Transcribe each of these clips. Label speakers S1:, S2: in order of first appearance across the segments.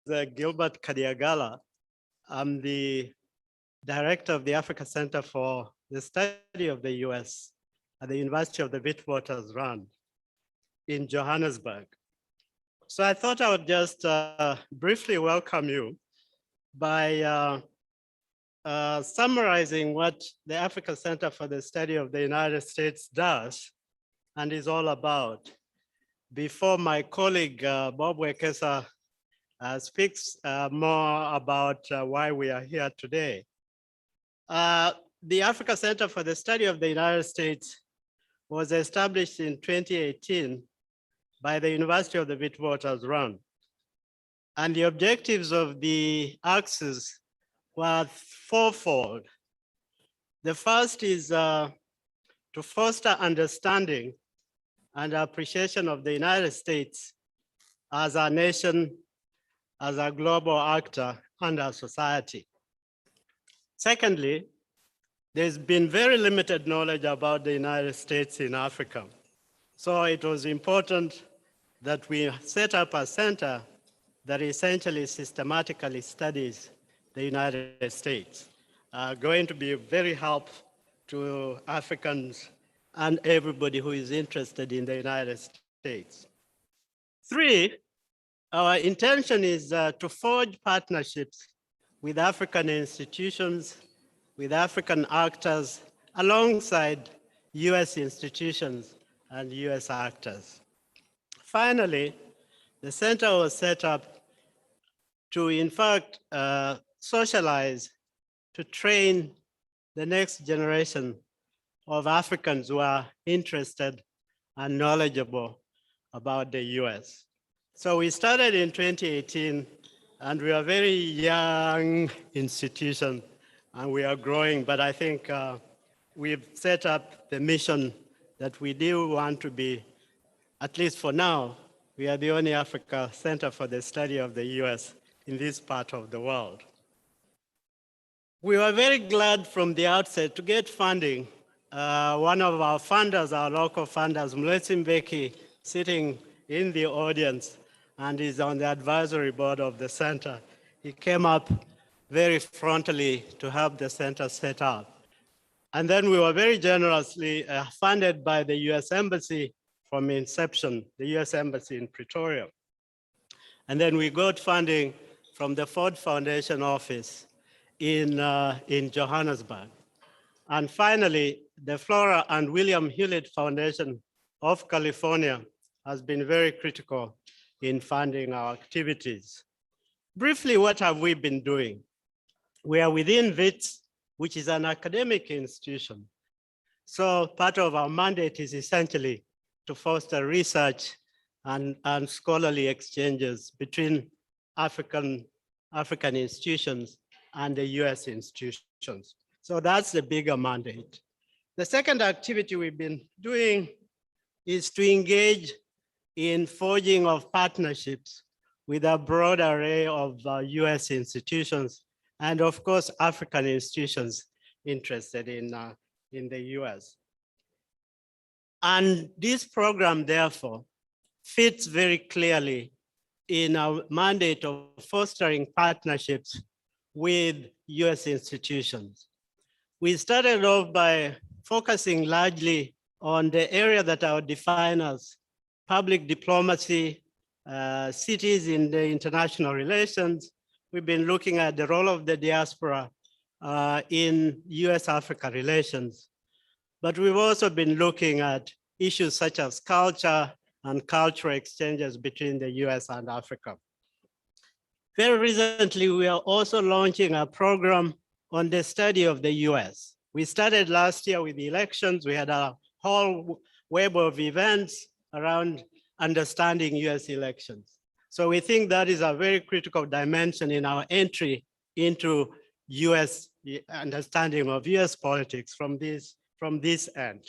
S1: Gilbert Kadiagala. I'm the director of the Africa Center for the Study of the U.S. at the University of the Witwatersrand in Johannesburg. So I thought I would just briefly welcome you by summarizing what the Africa Center for the Study of the United States does and is all about before my colleague Bob Wekesa speaks more about why we are here today. The Africa Center for the Study of the United States was established in 2018 by the University of the Witwatersrand. And the objectives of the axis were fourfold. The first is to foster understanding and appreciation of the United States as a nation, as a global actor, and a society. Secondly, there's been very limited knowledge about the United States in Africa. So it was important that we set up a center that essentially systematically studies the United States, going to be very helpful to Africans and everybody who is interested in the United States. Three, our intention is to forge partnerships with African institutions, with African actors, alongside US institutions and US actors. Finally, the center was set up to, in fact, socialize, to train the next generation of Africans who are interested and knowledgeable about the US. So we started in 2018, and we are a very young institution, and we are growing, but I think we've set up the mission that we do want to be, at least for now, we are the only Africa Center for the Study of the US in this part of the world. We were very glad from the outset to get funding. One of our funders, our local funders, Mlesi Mbeki, sitting in the audience and is on the advisory board of the center. He came up very frontally to help the center set up. And then we were very generously funded by the US Embassy from inception, the US Embassy in Pretoria. And then we got funding from the Ford Foundation office in Johannesburg. And finally, the Flora and William Hewlett Foundation of California has been very critical in funding our activities. Briefly, what have we been doing? We are within WITS, which is an academic institution. So part of our mandate is essentially to foster research and scholarly exchanges between African institutions and the US institutions. So that's the bigger mandate. The second activity we've been doing is to engage in forging of partnerships with a broad array of US institutions and of course, African institutions interested in the US. And this program, therefore, fits very clearly in our mandate of fostering partnerships with US institutions. We started off by focusing largely on the area that I would define as public diplomacy, cities in the international relations. We've been looking at the role of the diaspora in U.S. Africa relations. But we've also been looking at issues such as culture and cultural exchanges between the US and Africa. Very recently, we are also launching a program on the study of the US. We started last year with the elections. We had a whole web of events around understanding US elections. So we think that is a very critical dimension in our entry into US understanding of US politics from this end.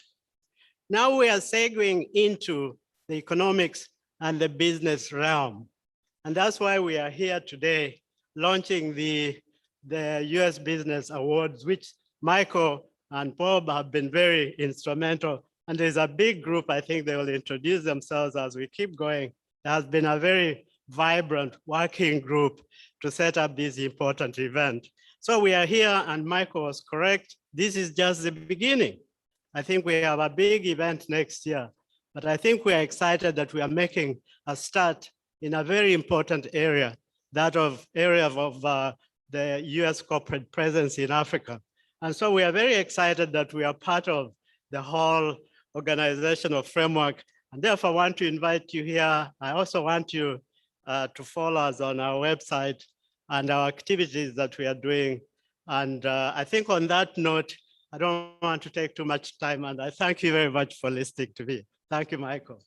S1: Now we are segueing into the economics and the business realm. And that's why we are here today launching the US Business Awards, which Michael and Bob have been very instrumental. And there's a big group, I think they will introduce themselves as we keep going. There has been a very vibrant working group to set up this important event. So we are here, and Michael was correct. This is just the beginning. I think we have a big event next year, but I think we are excited that we are making a start in a very important area, that of the US corporate presence in Africa. And so we are very excited that we are part of the whole organizational framework, and therefore want to invite you here. I also want you to follow us on our website and our activities that we are doing. And I think on that note, I don't want to take too much time, and I thank you very much for listening to me. Thank you, Michael.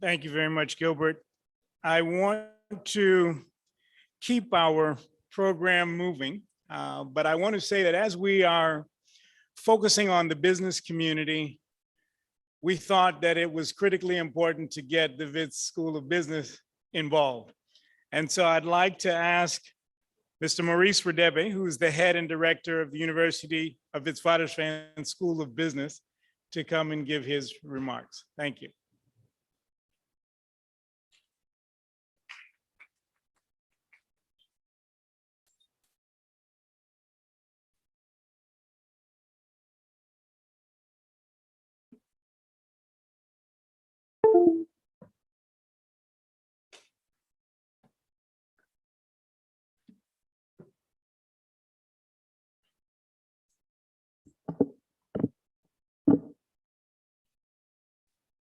S2: Thank you very much, Gilbert. I want to keep our program moving, but I want to say that as we are focusing on the business community, we thought that it was critically important to get the Wits School of Business involved. And so I'd like to ask Mr. Maurice Radebe, who is the head and director of the University of Witwatersrand School of Business, to come and give his remarks. Thank you.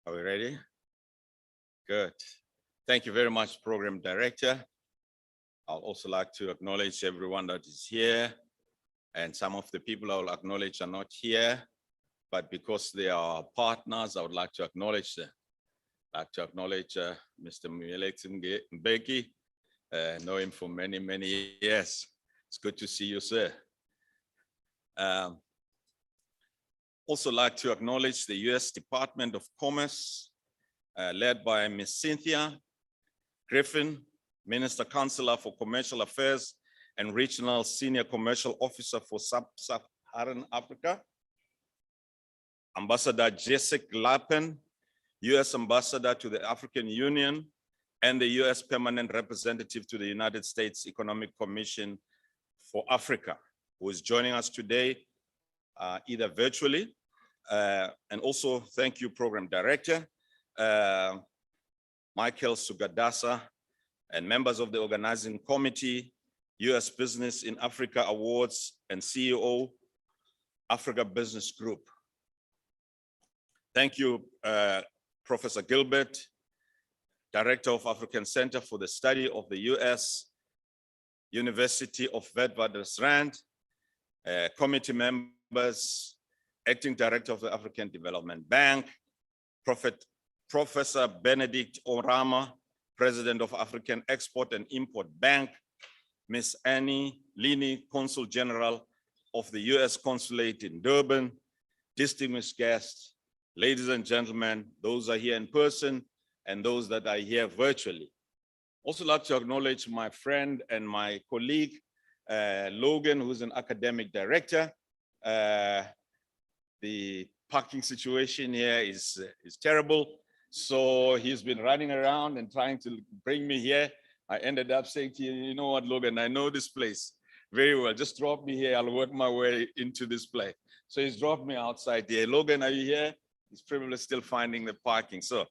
S3: Are we ready? Good. Thank you very much, Program Director. I'll also like to acknowledge everyone that is here, and some of the people I will acknowledge are not here, but because they are partners, I would like to acknowledge them. I'd like to acknowledge Mr. Mweletse Mbeki. Know him for many, many years. It's good to see you, sir. Also like to acknowledge the U.S. Department of Commerce, led by Ms. Cynthia Griffin, Minister Counselor for Commercial Affairs and Regional Senior Commercial Officer for Sub-Saharan Africa. Ambassador Jessica Lappen, U.S. Ambassador to the African Union and the U.S. Permanent Representative to the United States Economic Commission for Africa, who is joining us today, either virtually, and also thank you, Program Director, Michael Sugadasa, and members of the organizing committee, U.S. Business in Africa Awards, and CEO, Africa Business Group. Thank you, Professor Gilbert, Director of African Center for the Study of the U.S. University of Witwatersrand, committee members, Acting Director of the African Development Bank, Professor Benedict Orama, President of African Export and Import Bank, Ms. Annie Lini, Consul General of the U.S. Consulate in Durban, distinguished guests, ladies and gentlemen, those are here in person and those that are here virtually. Also like to acknowledge my friend and my colleague, Logan, who's an academic director. The parking situation here is terrible. So he's been running around and trying to bring me here. I ended up saying to you, you know what, Logan, I know this place very well. Just drop me here. I'll work my way into this place. So he's dropped me outside here. Logan, are you here? He's probably still finding the parking. So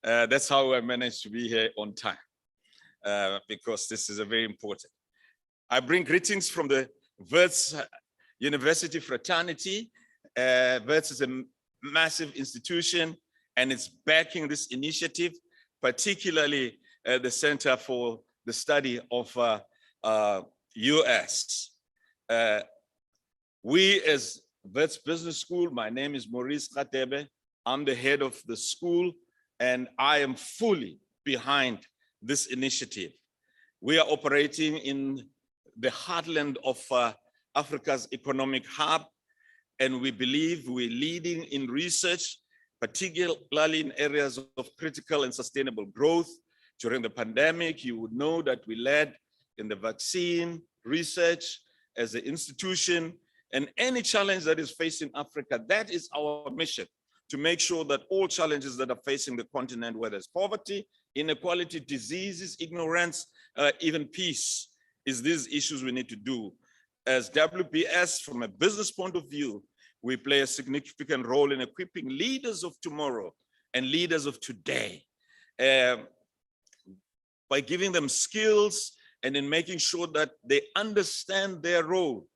S3: that's how I managed to be here on time, because this is a very important. I bring greetings from the Wits University fraternity. Wits is a massive institution and it's backing this initiative, particularly the Center for the Study of US. We as Wits Business School, my name is Maurice Radebe. I'm the head of the school and I am fully behind this initiative. We are operating in the heartland of Africa's economic hub, and we believe we're leading in research, particularly in areas of critical and sustainable growth. During the pandemic, you would know that we led in the vaccine research as an institution, and any challenge that is facing Africa, that is our mission, to make sure that all challenges that are facing the continent, whether it's poverty, inequality, diseases, ignorance, even peace, is these issues we need to do. As WPS, from a business point of view, we play a significant role in equipping leaders of tomorrow and leaders of today by giving them skills and in making sure that they understand their role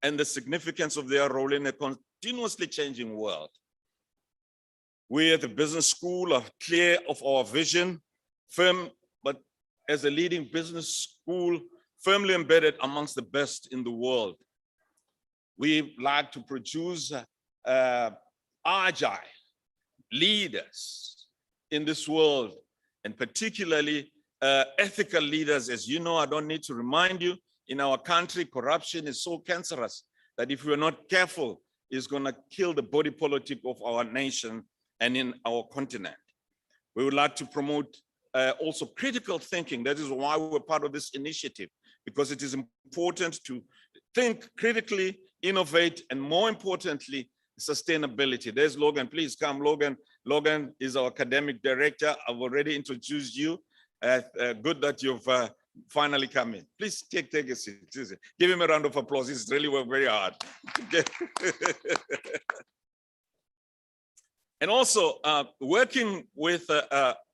S3: and the significance of their role in a continuously changing world. We at the business school are clear of our vision, firm, but as a leading business school, firmly embedded amongst the best in the world. We like to produce agile leaders in this world, and particularly ethical leaders. As you know, I don't need to remind you, in our country, corruption is so cancerous that if we're not careful, it's going to kill the body politic of our nation and in our continent. We would like to promote also critical thinking. That is why we're part of this initiative, because it is important to think critically, innovate, and more importantly, sustainability. There's Logan. Please come, Logan. Logan is our academic director. I've already introduced you. Good that you've finally come in. Please take a seat. Give him a round of applause. He's really worked very hard. And also, working with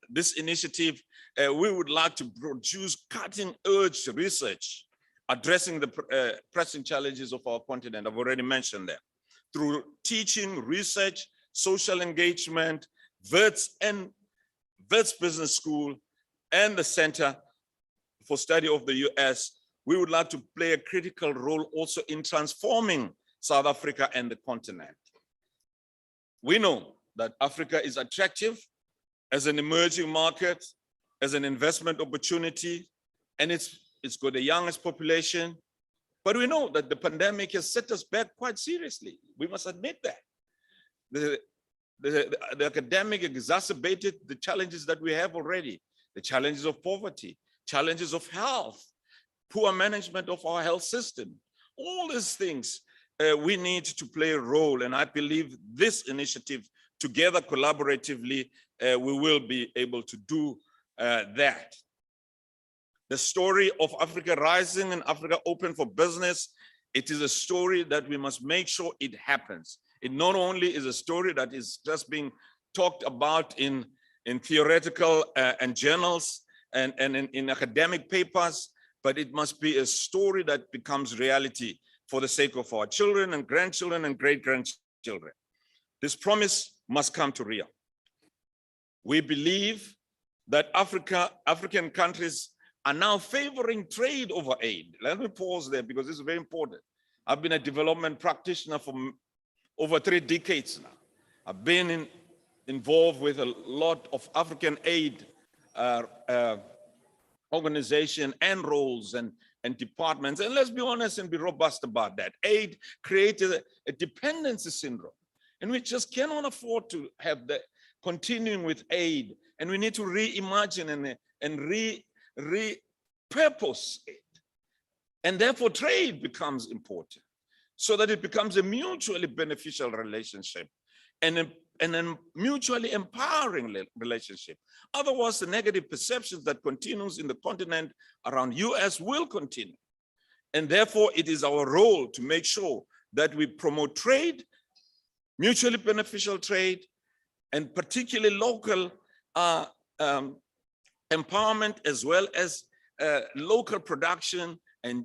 S3: this initiative, we would like to produce cutting-edge research addressing the pressing challenges of our continent. I've already mentioned them. Through teaching, research, social engagement, Wits Business School, and the Center for Study of the U.S., we would like to play a critical role also in transforming South Africa and the continent. We know that Africa is attractive as an emerging market, as an investment opportunity, and it's got the youngest population. But we know that the pandemic has set us back quite seriously. We must admit that. The academic exacerbated the challenges that we have already, the challenges of poverty, challenges of health, poor management of our health system. All these things, we need to play a role. And I believe this initiative, together collaboratively, we will be able to do that. The story of Africa Rising and Africa Open for Business, it is a story that we must make sure it happens. It not only is a story that is just being talked about in theoretical and journals and in academic papers, but it must be a story that becomes reality for the sake of our children and grandchildren and great-grandchildren. This promise must come to real. We believe that African countries are now favoring trade over aid. Let me pause there because this is very important. I've been a development practitioner for over 3 decades now. I've been involved with a lot of African aid organization and roles and departments. And let's be honest and be robust about that. Aid created a dependency syndrome, and we just cannot afford to have that continuing with aid. And we need to reimagine and repurpose it. And therefore trade becomes important so that it becomes a mutually beneficial relationship and a mutually empowering relationship. Otherwise, the negative perceptions that continues in the continent around US will continue. And therefore, it is our role to make sure that we promote trade, mutually beneficial trade, and particularly local empowerment, as well as local production and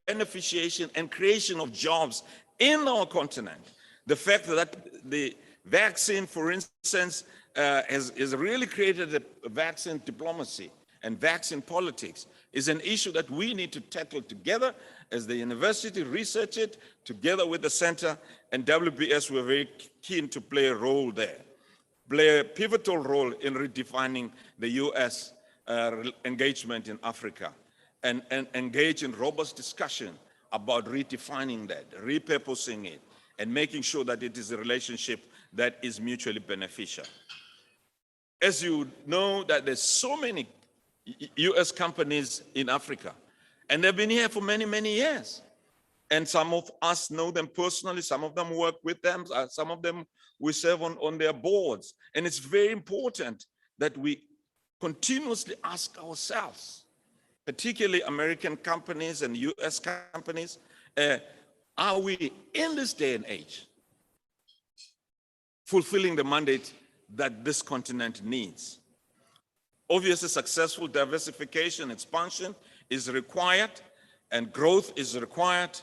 S3: beneficiation and creation of jobs in our continent. The fact that the vaccine, for instance, has really created a vaccine diplomacy and vaccine politics is an issue that we need to tackle together as the university research it, together with the center, and WPS, we're very keen to play a role there, play a pivotal role in redefining the US engagement in Africa and engage in robust discussion about redefining that, repurposing it, and making sure that it is a relationship that is mutually beneficial. As you know, that there's so many US companies in Africa, and they've been here for many, many years. And some of us know them personally, some of them work with them, some of them we serve on their boards. And it's very important that we continuously ask ourselves, particularly American companies and US companies, are we in this day and age fulfilling the mandate that this continent needs? Obviously, successful diversification, expansion is required, and growth is required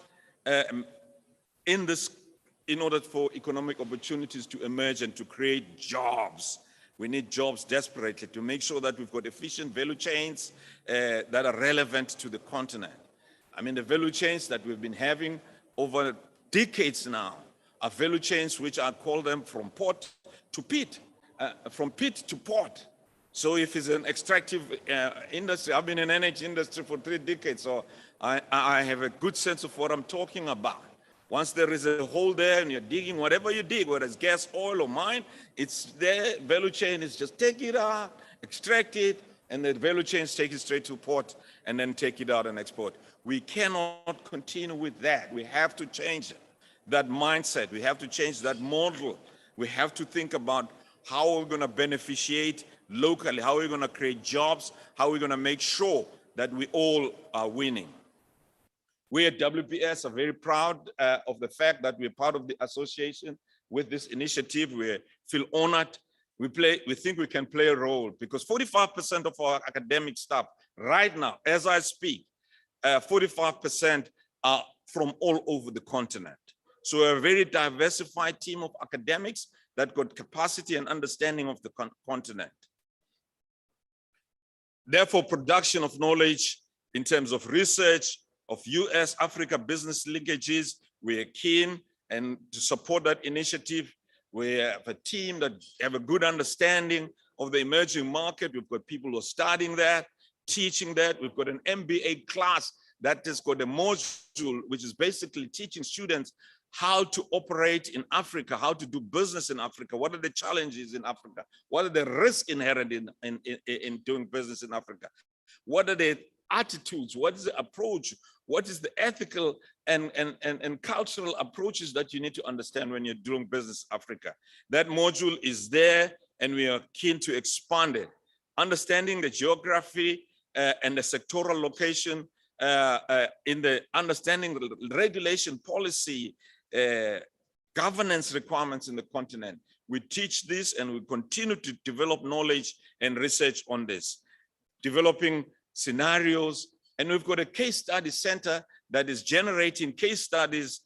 S3: in order for economic opportunities to emerge and to create jobs. We need jobs desperately to make sure that we've got efficient value chains that are relevant to the continent. I mean, the value chains that we've been having over decades now are value chains which I call them from port to pit, from pit to port. So if it's an extractive industry, I've been in the energy industry for 3 decades, so I have a good sense of what I'm talking about. Once there is a hole there and you're digging, whatever you dig, whether it's gas, oil, or mine, it's there. Value chain is just take it out, extract it, and the value chains take it straight to port and then take it out and export. We cannot continue with that. We have to change that mindset. We have to change that model. We have to think about how we're going to beneficiate locally, how we're going to create jobs, how we're going to make sure that we all are winning. We at WPS are very proud of the fact that we're part of the association with this initiative. We feel honored. We think we can play a role because 45% of our academic staff right now, as I speak, 45% are from all over the continent. So we're a very diversified team of academics that got capacity and understanding of the continent. Therefore, production of knowledge in terms of research, of U.S. Africa business linkages, we are keen and to support that initiative. We have a team that have a good understanding of the emerging market. We've got people who are studying that, teaching that. We've got an MBA class that has got a module, which is basically teaching students how to operate in Africa, how to do business in Africa. What are the challenges in Africa? What are the risks inherent in doing business in Africa? What are the attitudes? What is the approach? What is the ethical and cultural approaches that you need to understand when you're doing business in Africa? That module is there and we are keen to expand it. Understanding the geography and the sectoral location in the understanding the regulation policy, governance requirements in the continent. We teach this and we continue to develop knowledge and research on this, developing scenarios. And we've got a case study center that is generating case studies,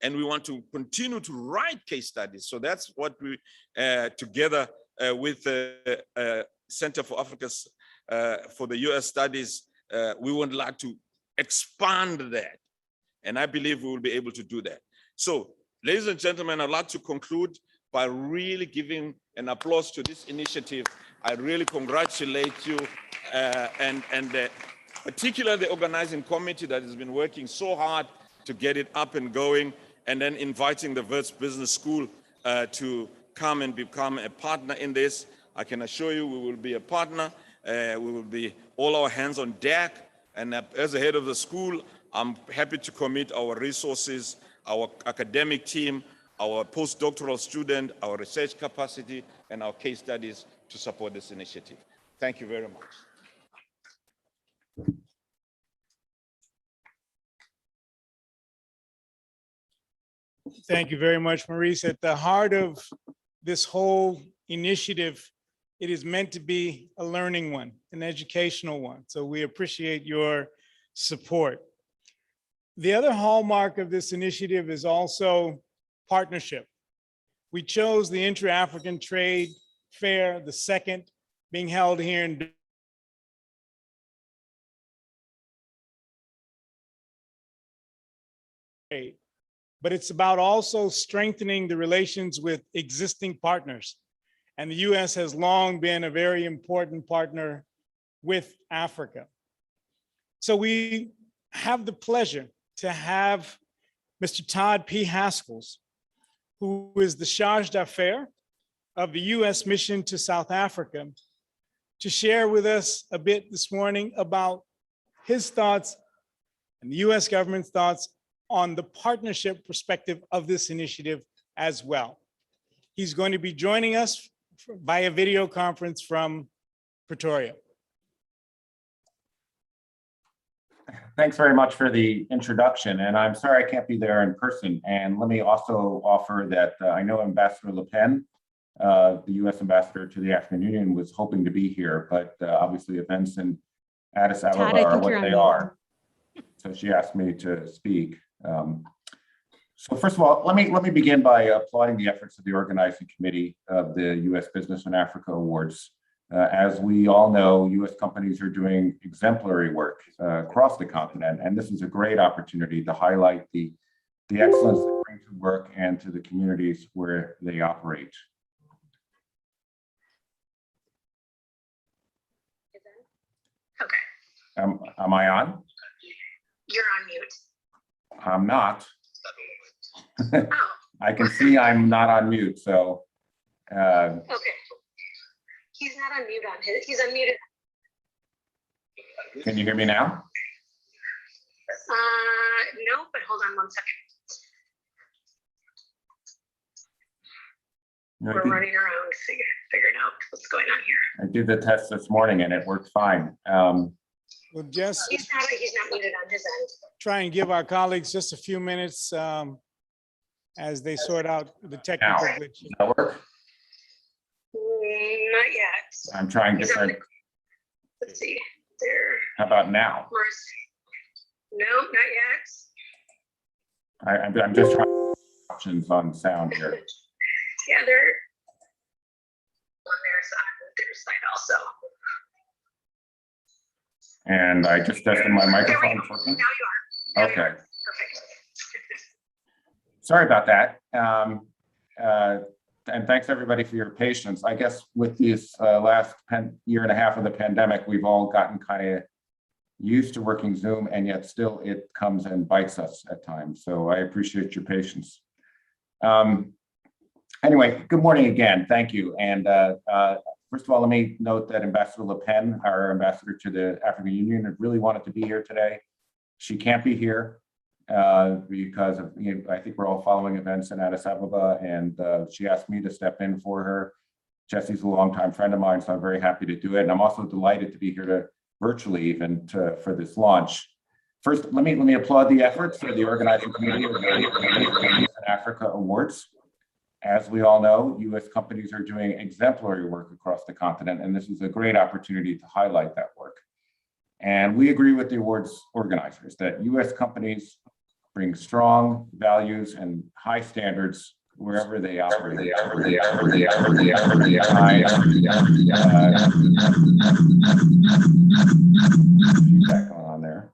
S3: and we want to continue to write case studies. So that's what we, together with the Center for Africa's, for the U.S. Studies, we would like to expand that. And I believe we will be able to do that. So, ladies and gentlemen, I'd like to conclude by really giving an applause to this initiative. I really congratulate you and particularly the organizing committee that has been working so hard to get it up and going, and then inviting the Wits Business School to come and become a partner in this. I can assure you we will be a partner. We will be all our hands on deck. And as the head of the school, I'm happy to commit our resources, our academic team, our postdoctoral student, our research capacity, and our case studies to support this initiative. Thank you very much.
S2: Thank you very much, Maurice. At the heart of this whole initiative, it is meant to be a learning one, an educational one. So we appreciate your support. The other hallmark of this initiative is also partnership. We chose the Intra-African Trade Fair, the second being held here in but it's about also strengthening the relations with existing partners. And the U.S. has long been a very important partner with Africa. So we have the pleasure to have Mr. Todd P. Haskels, who is the charge d'affaires of the U.S. mission to South Africa, to share with us a bit this morning about his thoughts and the U.S. government's thoughts on the partnership perspective of this initiative as well. He's going to be joining us via video conference from Pretoria.
S4: Thanks very much for the introduction, and I'm sorry I can't be there in person. And let me also offer that I know Ambassador Le Pen, the U.S. ambassador to the African Union, was hoping to be here, but obviously events in Addis Ababa are what they are. So she asked me to speak. So first of all, let me begin by applauding the efforts of the organizing committee of the U.S. Business in Africa Awards. As we all know, U.S. companies are doing exemplary work across the continent, and this is a great opportunity to highlight the excellence they bring to work and to the communities where they operate.
S5: Okay.
S4: Am I on?
S5: You're on mute.
S4: I'm not.
S5: Oh.
S4: I can see I'm not on mute, so.
S5: Okay. He's not on mute on his, he's unmuted.
S4: Can you hear me now?
S5: No, but hold on one second.
S4: No,
S5: We're running around figuring out what's going on here.
S4: I did the test this morning and it worked fine.
S2: We'll just
S5: He's not muted on his end.
S2: try and give our colleagues just a few minutes as they sort out the technical
S4: Now.
S2: glitch.
S4: Does that work?
S5: Not yet.
S4: I'm trying
S5: He's on
S4: different.
S5: Let's see. There.
S4: How about now?
S5: No, not yet.
S4: I'm just trying options on sound here.
S5: Yeah, they're on their side also.
S4: And I just tested my
S5: There we
S4: microphone.
S5: go.
S4: Working?
S5: Now you are. Now you
S4: Okay.
S5: are. Perfect.
S4: Sorry about that. And thanks everybody for your patience. I guess with this last year and a half of the pandemic, we've all gotten kind of used to working Zoom, and yet still it comes and bites us at times. So I appreciate your patience. Anyway, good morning again. Thank you. And first of all, let me note that Ambassador Le Pen, our ambassador to the African Union, really wanted to be here today. She can't be here because of, I think we're all following events in Addis Ababa, and she asked me to step in for her. Jesse's a longtime friend of mine, so I'm very happy to do it. And I'm also delighted to be here to virtually even for this launch. First, let me applaud the efforts of the organizing committee of the U.S. in Africa Awards. As we all know, U.S. companies are doing exemplary work across the continent, and this is a great opportunity to highlight that work. And we agree with the awards organizers that U.S. companies bring strong values and high standards wherever they operate. Feedback going on there.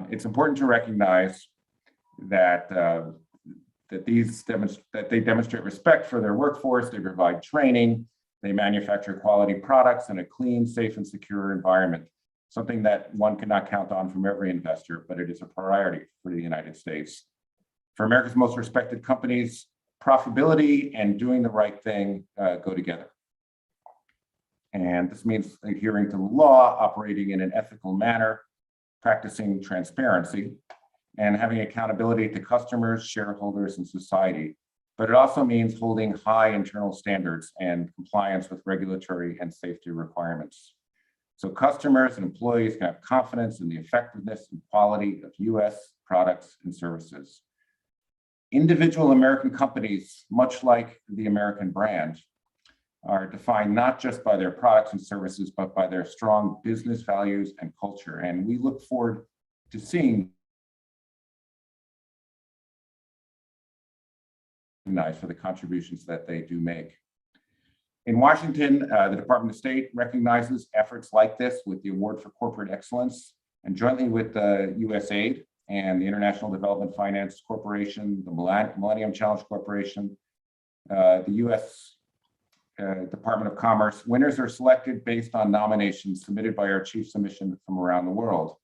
S4: It's important to recognize that that they demonstrate respect for their workforce, they provide training, they manufacture quality products in a clean, safe, and secure environment. Something that one cannot count on from every investor, but it is a priority for the United States. For America's most respected companies, profitability and doing the right thing go together. And this means adhering to the law, operating in an ethical manner, practicing transparency, and having accountability to customers, shareholders, and society. But it also means holding high internal standards and compliance with regulatory and safety requirements. So customers and employees can have confidence in the effectiveness and quality of U.S. products and services. Individual American companies, much like the American brand, are defined not just by their products and services, but by their strong business values and culture. And we look forward to seeing for the contributions that they do make. In Washington, the Department of State recognizes efforts like this with the Award for Corporate Excellence, and jointly with USAID and the International Development Finance Corporation, the Millennium Challenge Corporation, the U.S. Department of Commerce, winners are selected based on nominations submitted by our chief submission from around the world.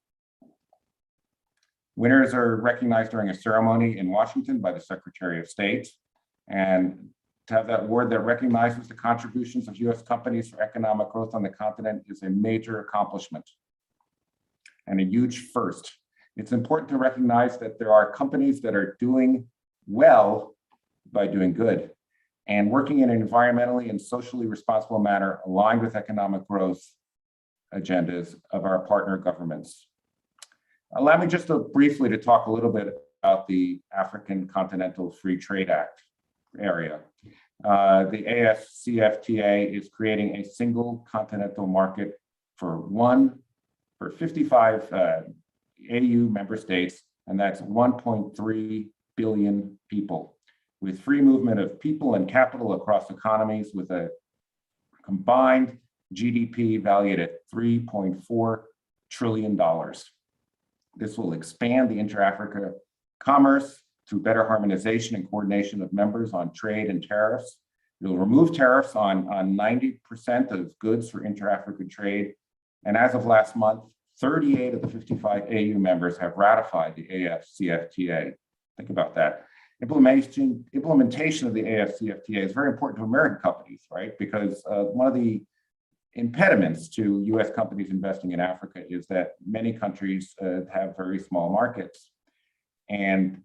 S4: Winners are recognized during a ceremony in Washington by the Secretary of State, and to have that award that recognizes the contributions of U.S. companies for economic growth on the continent is a major accomplishment and a huge first. It's important to recognize that there are companies that are doing well by doing good and working in an environmentally and socially responsible manner aligned with economic growth agendas of our partner governments. Allow me just briefly to talk a little bit about the African Continental Free Trade Act area. The AFCFTA is creating a single continental market for 55 AU member states, and that's 1.3 billion people, with free movement of people and capital across economies with a combined GDP valued at $3.4 trillion. This will expand the inter-Africa commerce through better harmonization and coordination of members on trade and tariffs. It will remove tariffs on 90% of goods for inter-Africa trade. And as of last month, 38 of the 55 AU members have ratified the AFCFTA. Think about that. Implementation of the AFCFTA is very important to American companies, right? Because one of the impediments to US companies investing in Africa is that many countries have very small markets. And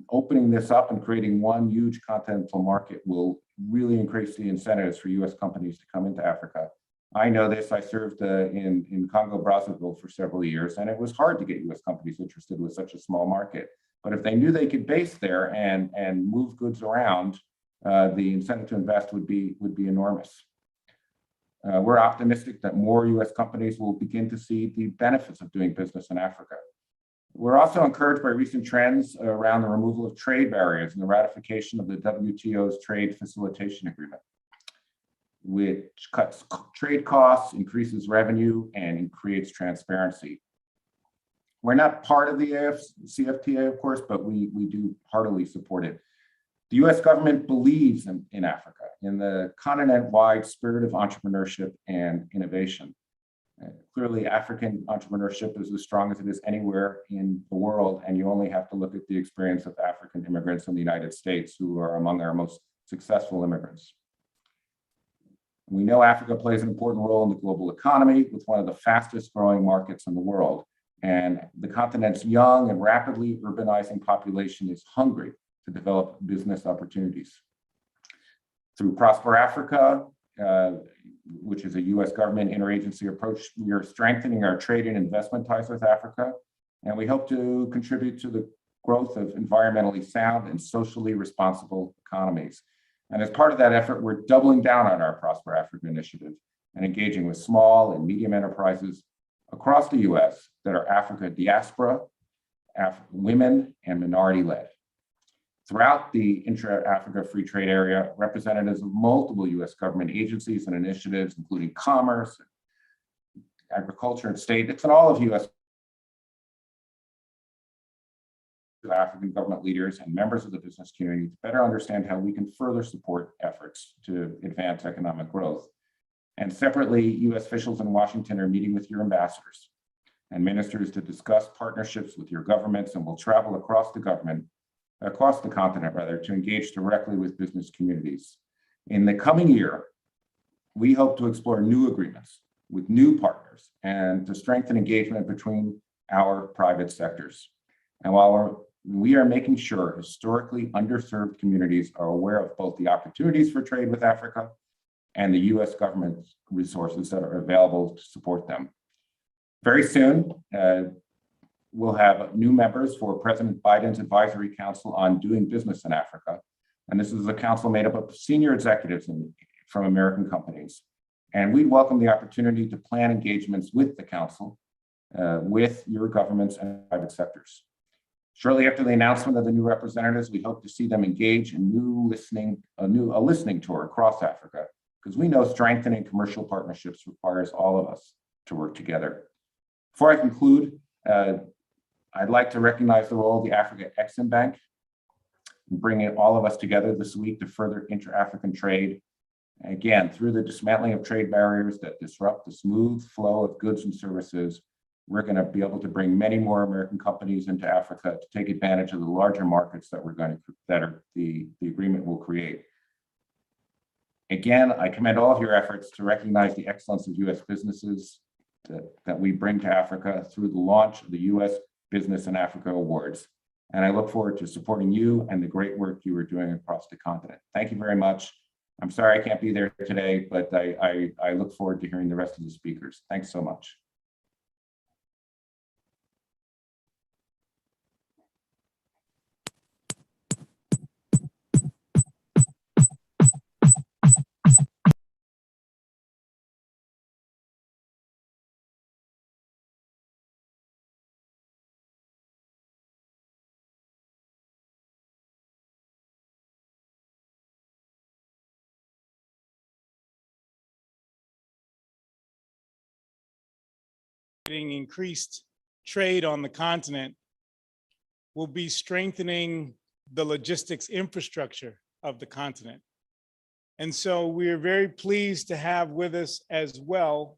S4: opening this up and creating one huge continental market will really increase the incentives for US companies to come into Africa. I know this, I served in Congo, Brazzaville for several years, and it was hard to get US companies interested with such a small market. But if they knew they could base there and move goods around, the incentive to invest would be enormous. We're optimistic that more US companies will begin to see the benefits of doing business in Africa. We're also encouraged by recent trends around the removal of trade barriers and the ratification of the WTO's Trade Facilitation Agreement, which cuts trade costs, increases revenue, and creates transparency. We're not part of the AFCFTA, of course, but we do heartily support it. The US government believes in Africa, in the continent-wide spirit of entrepreneurship and innovation. Clearly, African entrepreneurship is as strong as it is anywhere in the world, and you only have to look at the experience of African immigrants in the United States, who are among our most successful immigrants. We know Africa plays an important role in the global economy with one of the fastest growing markets in the world. And the continent's young and rapidly urbanizing population is hungry to develop business opportunities. Through Prosper Africa, which is a US government interagency approach, we are strengthening our trade and investment ties with Africa. And we hope to contribute to the growth of environmentally sound and socially responsible economies. And as part of that effort, we're doubling down on our Prosper Africa initiative and engaging with small and medium enterprises across the US that are Africa diaspora, women, and minority-led. Throughout the intra-Africa free trade area, representatives of multiple US government agencies and initiatives, including commerce, agriculture, and state, it's in all of US African government leaders and members of the business community to better understand how we can further support efforts to advance economic growth. And separately, US officials in Washington are meeting with your ambassadors and ministers to discuss partnerships with your governments, and will travel across the continent to engage directly with business communities. In the coming year, we hope to explore new agreements with new partners and to strengthen engagement between our private sectors. And while we are making sure historically underserved communities are aware of both the opportunities for trade with Africa and the US government resources that are available to support them. Very soon, we'll have new members for President Biden's Advisory Council on Doing Business in Africa. And this is a council made up of senior executives from American companies. And we welcome the opportunity to plan engagements with the council, with your governments and private sectors. Shortly after the announcement of the new representatives, we hope to see them engage in a listening tour across Africa, because we know strengthening commercial partnerships requires all of us to work together. Before I conclude, I'd like to recognize the role of the Africa Exim Bank in bringing all of us together this week to further inter-African trade. Again, through the dismantling of trade barriers that disrupt the smooth flow of goods and services, we're going to be able to bring many more American companies into Africa to take advantage of the larger markets that the agreement will create. Again, I commend all of your efforts to recognize the excellence of US businesses that we bring to Africa through the launch of the US Business in Africa Awards. And I look forward to supporting you and the great work you are doing across the continent. Thank you very much. I'm sorry I can't be there today, but I look forward to hearing the rest of the speakers. Thanks so much.
S2: Increased trade on the continent will be strengthening the logistics infrastructure of the continent. And so we are very pleased to have with us as well,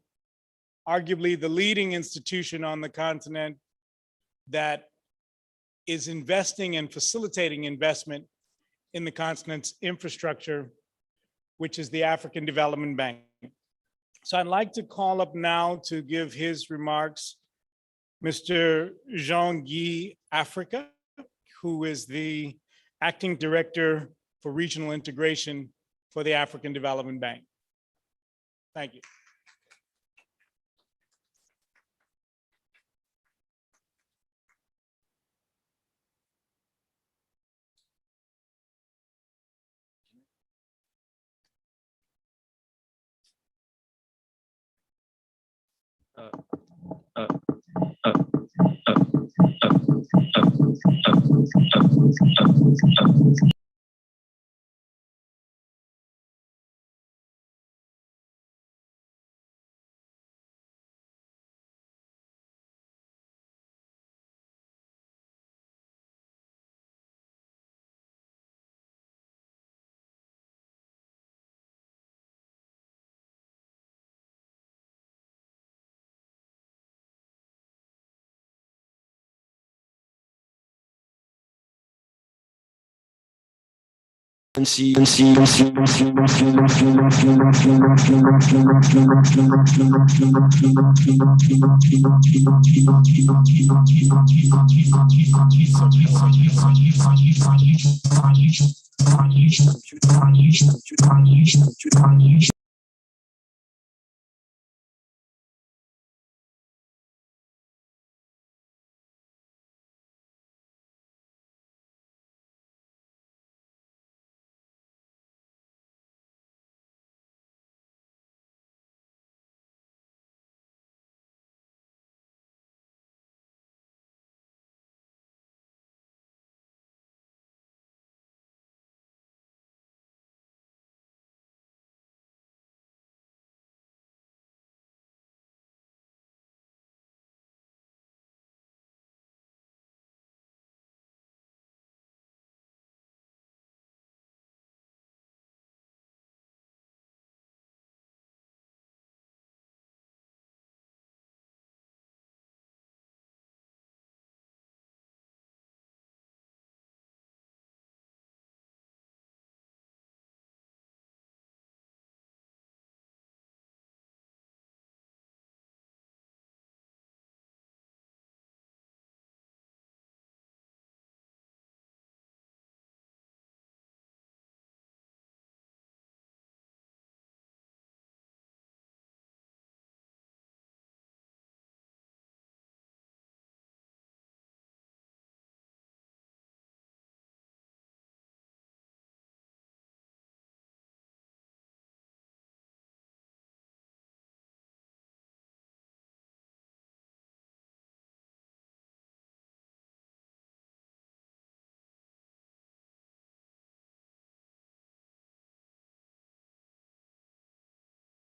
S2: arguably the leading institution on the continent that is investing and facilitating investment in the continent's infrastructure, which is the African Development Bank. So I'd like to call up now to give his remarks, Mr. Jean-Guy Africa, who is the Acting Director for Regional Integration for the African Development Bank. Thank you.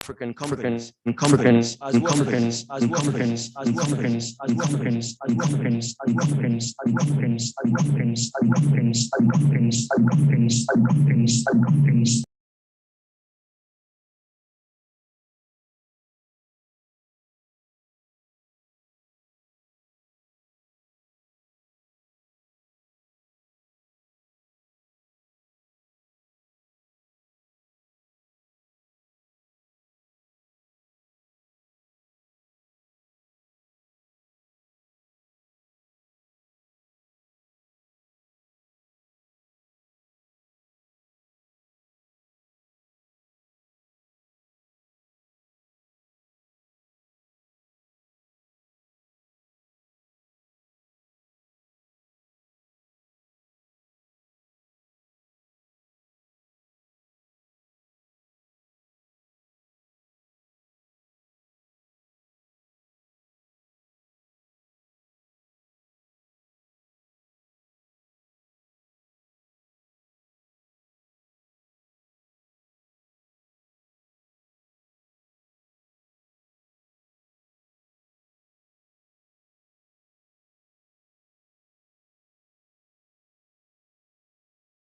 S6: African companies as well.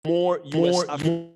S6: more U.S. Africa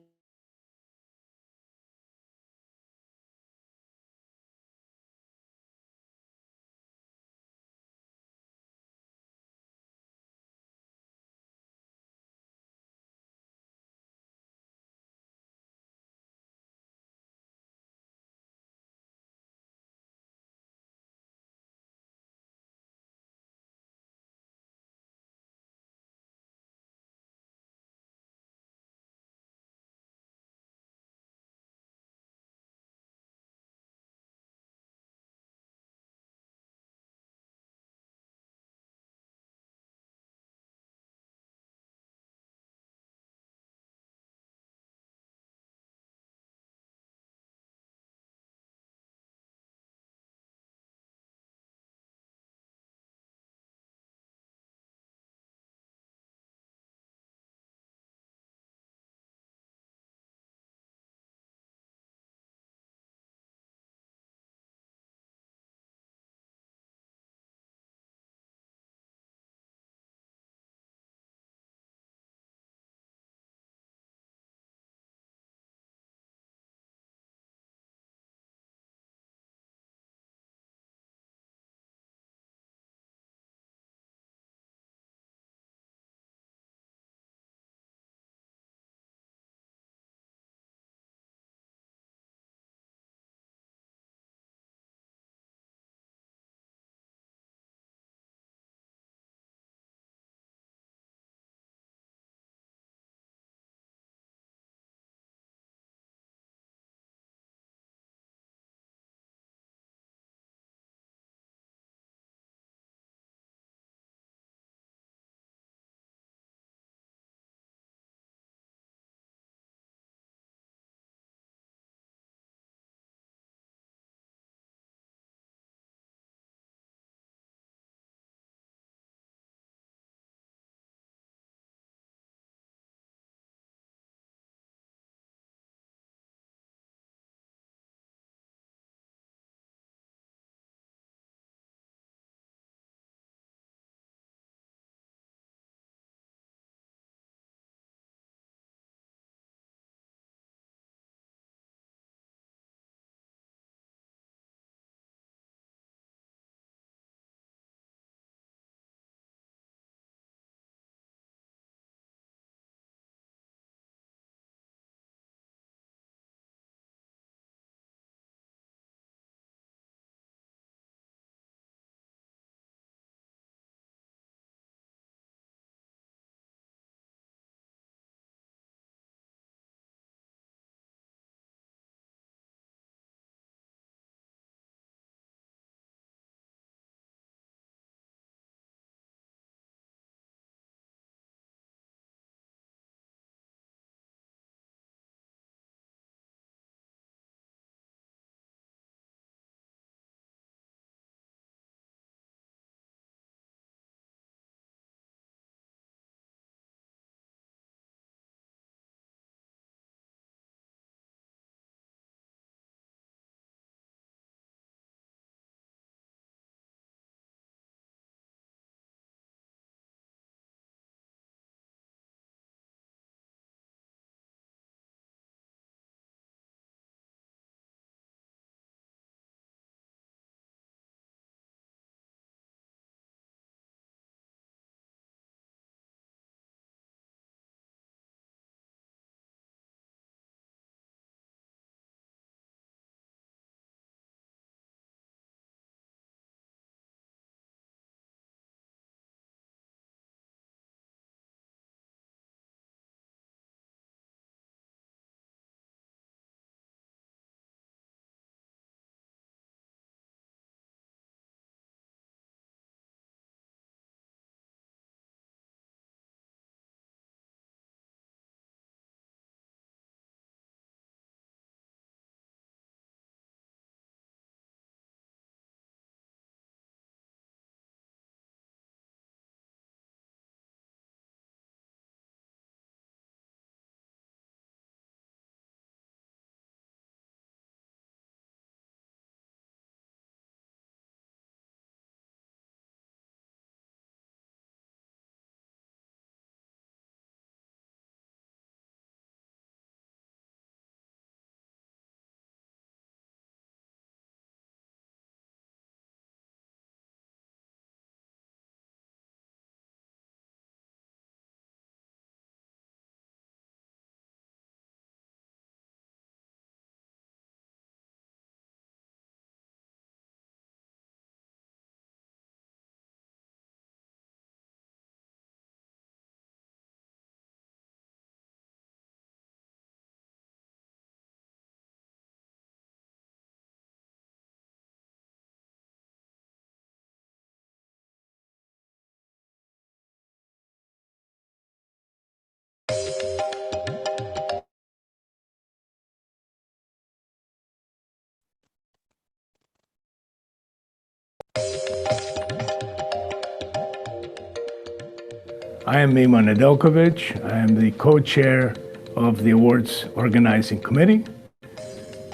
S7: I am Mima Nedeljkovic. I am the co-chair of the awards organizing committee.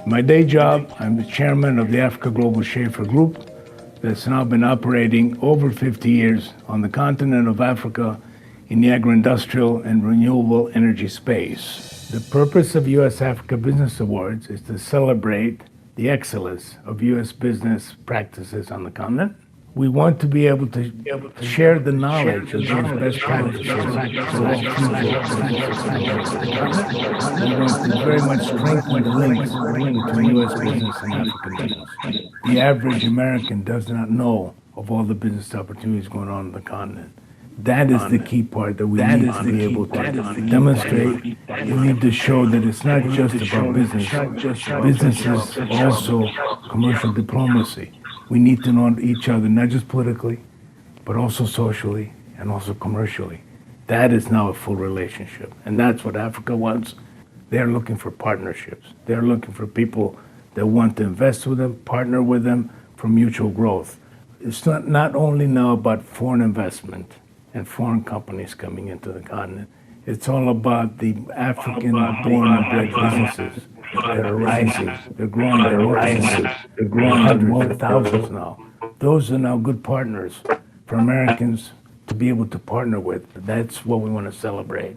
S7: My day job, I'm the chairman of the Africa Global Schaefer Group that's now been operating over 50 years on the continent of Africa in the agro-industrial and renewable energy space. The purpose of U.S. Africa Business Awards is to celebrate the excellence of U.S. business practices on the continent. We want to be able to share the knowledge of these best practices. We want to very much strengthen the links between U.S. business and African business. The average American does not know of all the business opportunities going on the continent. That is the key part that we need to be able to demonstrate. We need to show that it's not just about business. Business is also commercial diplomacy. We need to know each other, not just politically, but also socially and also commercially. That is now a full relationship. And that's what Africa wants. They're looking for partnerships. They're looking for people that want to invest with them, partner with them for mutual growth. It's not only now about foreign investment and foreign companies coming into the continent. It's all about the African born and bred businesses that are rising. They're growing. They're growing hundreds of thousands now. Those are now good partners for Americans to be able to partner with. That's what we want to celebrate.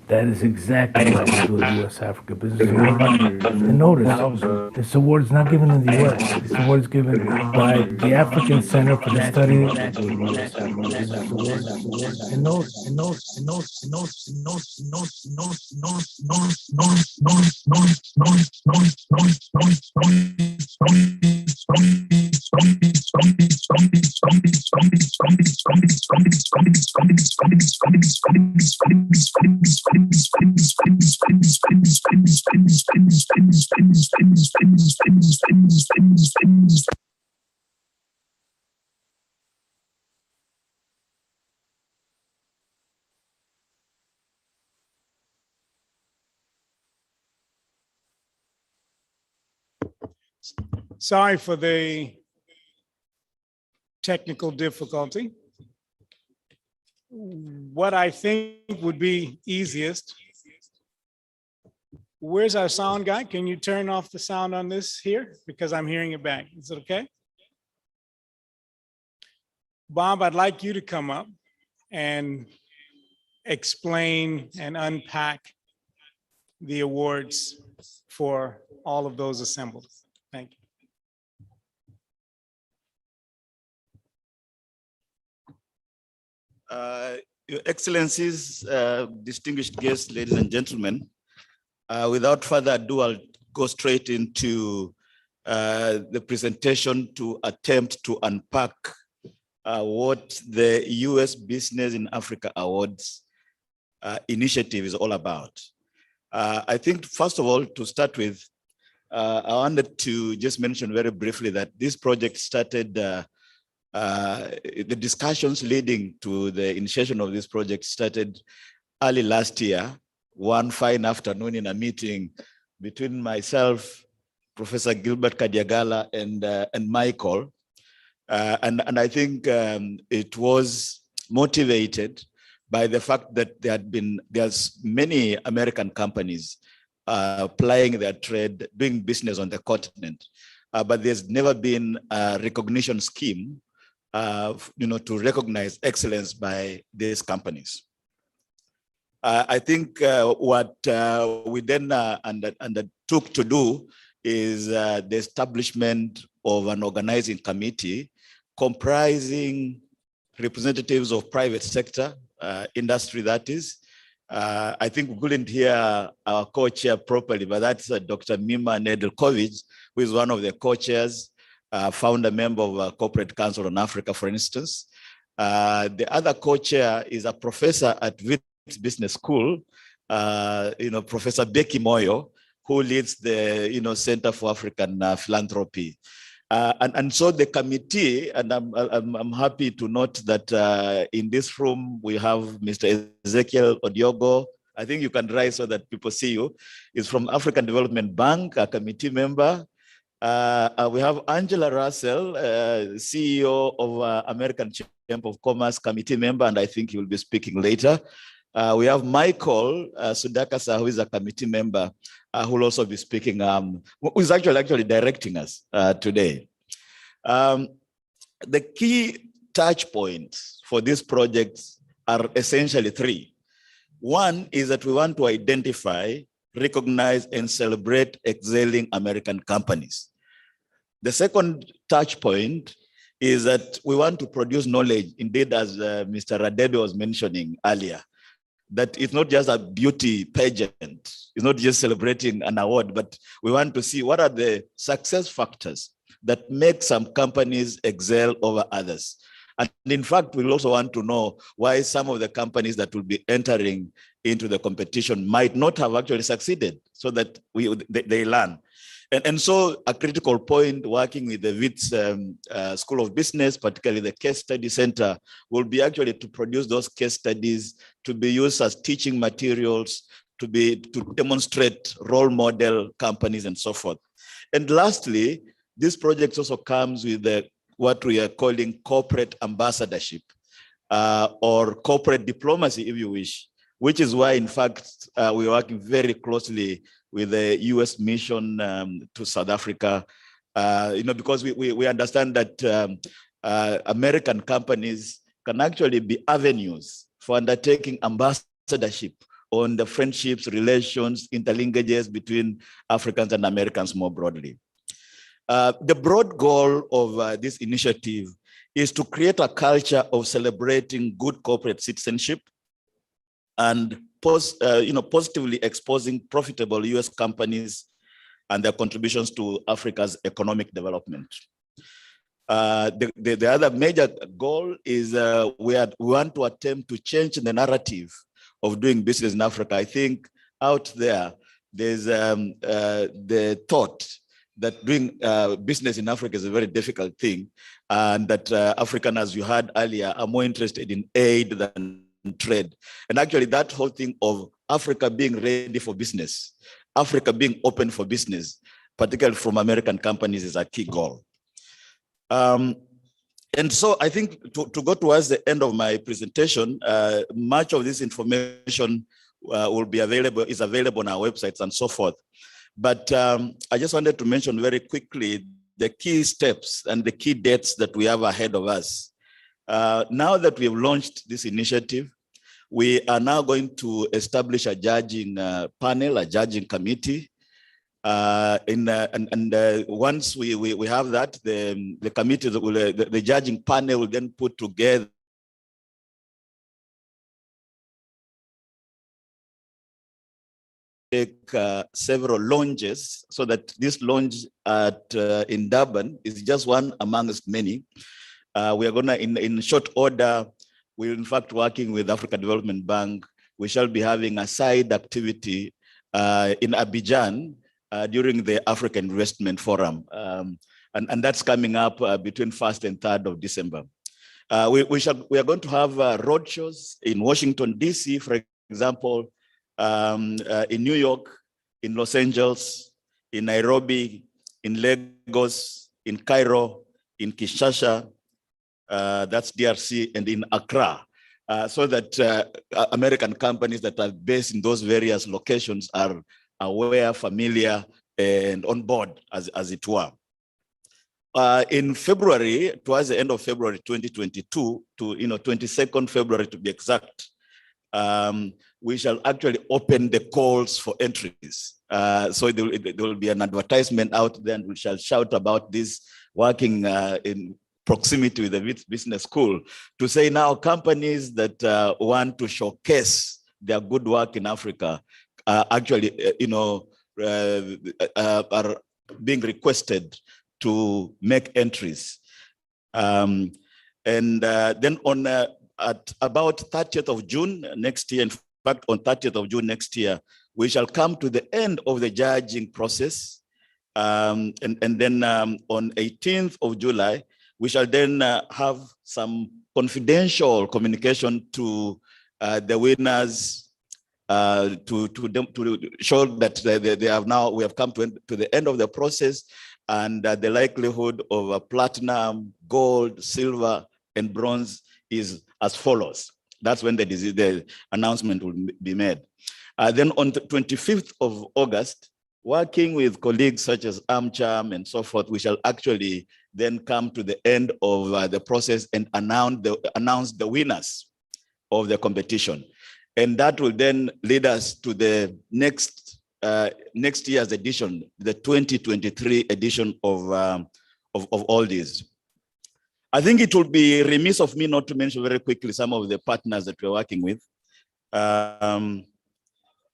S7: That is exactly what we do at U.S. Africa Business Awards. And notice, this award is not given in the U.S. This award is given by the African Center for the Study of
S2: Sorry for the technical difficulty. What I think would be easiest, where's our sound guy? Can you turn off the sound on this here? Because I'm hearing it back. Is it okay? Bob, I'd like you to come up and explain and unpack the awards for all of those assembled. Thank you.
S8: Your Excellencies, distinguished guests, ladies and gentlemen, without further ado, I'll go straight into the presentation to attempt to unpack what the U.S. Business in Africa Awards initiative is all about. I think, first of all, to start with, I wanted to just mention very briefly that this project started, the discussions leading to the initiation of this project started early last year, one fine afternoon in a meeting between myself, Professor Gilbert Kadiagala, and Michael. And I think it was motivated by the fact that there's many American companies plying their trade, doing business on the continent, but there's never been a recognition scheme, to recognize excellence by these companies. I think what we then undertook to do is the establishment of an organizing committee comprising representatives of private sector, industry that is. I think we couldn't hear our co-chair properly, but that's Dr. Mima Nedeljkovic, who is one of the co-chairs, founder member of Corporate Council on Africa, for instance. The other co-chair is a professor at Wits Business School, Professor Becky Moyo, who leads the Center for African Philanthropy. And so the committee, and I'm happy to note that in this room we have Mr. Ezekiel Odiogo. I think you can rise so that people see you. He's from African Development Bank, a committee member. We have Angela Russell, CEO of American Chamber of Commerce committee member, and I think he will be speaking later. We have Michael Sudakasa, who is a committee member, who will also be speaking, who is actually directing us today. The key touch points for this project are essentially three. One is that we want to identify, recognize, and celebrate excelling American companies. The second touch point is that we want to produce knowledge, indeed, as Mr. Radebe was mentioning earlier, that it's not just a beauty pageant, it's not just celebrating an award, but we want to see what are the success factors that make some companies excel over others. And in fact, we also want to know why some of the companies that will be entering into the competition might not have actually succeeded, so that they learn. And so a critical point working with the WITS School of Business, particularly the Case Study Center, will be actually to produce those case studies to be used as teaching materials, to demonstrate role model companies and so forth. And lastly, this project also comes with what we are calling corporate ambassadorship or corporate diplomacy, if you wish, which is why, in fact, we're working very closely with the U.S. mission to South Africa, because we understand that American companies can actually be avenues for undertaking ambassadorship on the friendships, relations, interlinkages between Africans and Americans more broadly. The broad goal of this initiative is to create a culture of celebrating good corporate citizenship and positively exposing profitable U.S. companies and their contributions to Africa's economic development. The other major goal is we want to attempt to change the narrative of doing business in Africa. I think out there's the thought that doing business in Africa is a very difficult thing, and that Africans, as you heard earlier, are more interested in aid than trade. And actually that whole thing of Africa being ready for business, Africa being open for business, particularly from American companies, is a key goal. And so I think to go towards the end of my presentation, much of this information is available on our websites and so forth. But I just wanted to mention very quickly the key steps and the key dates that we have ahead of us. Now that we have launched this initiative, we are now going to establish a judging panel, a judging committee. Once we have that, the committee, the judging panel will then put together several launches, so that this launch in Durban is just one amongst many. We are going to, in short order, we're in fact working with Africa Development Bank. We shall be having a side activity in Abidjan during the African Investment Forum. And that's coming up between 1st and 3rd of December. We are going to have roadshows in Washington, DC, for example, in New York, in Los Angeles, in Nairobi, in Lagos, in Cairo, in Kinshasa, that's DRC, and in Accra, so that American companies that are based in those various locations are aware, familiar, and on board, as it were. In February, towards the end of February 2022, to 22nd February to be exact, we shall actually open the calls for entries. So there will be an advertisement out there, and we shall shout about this, working in proximity with the business school, to say now companies that want to showcase their good work in Africa actually, are being requested to make entries. And then on at about 30th of June next year, in fact, on 30th of June next year, we shall come to the end of the judging process. And then on 18th of July, we shall then have some confidential communication to the winners to show that we have come to the end of the process. and the likelihood of platinum, gold, silver, and bronze is as follows. That's when the announcement will be made. Then on the 25th of August, working with colleagues such as AmCham and so forth, we shall actually then come to the end of the process and announce the winners of the competition. And that will then lead us to the next year's edition, the 2023 edition of all these. I think it would be remiss of me not to mention very quickly some of the partners that we're working with. And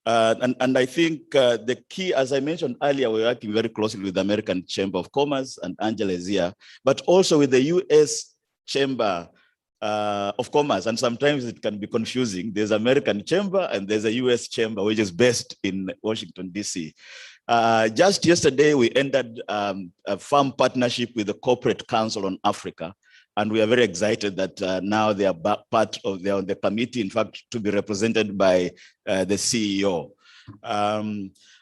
S8: I think the key, as I mentioned earlier, we're working very closely with the American Chamber of Commerce, and Angela is here, but also with the U.S. Chamber of Commerce. And sometimes it can be confusing. There's American Chamber and there's a U.S. Chamber, which is based in Washington, D.C. Just yesterday, we ended a firm partnership with the Corporate Council on Africa. And we are very excited that now they are part of the committee, in fact, to be represented by the CEO.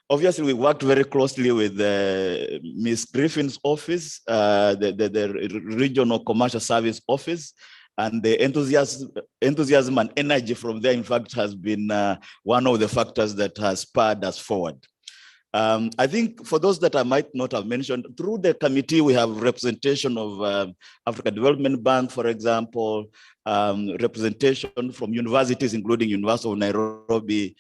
S8: Obviously, we worked very closely with Ms. Griffin's office, the Regional Commercial Service Office, and the enthusiasm and energy from there, in fact, has been one of the factors that has spurred us forward. I think for those that I might not have mentioned, through the committee, we have representation of Africa Development Bank, for example, representation from universities, including University of Nairobi,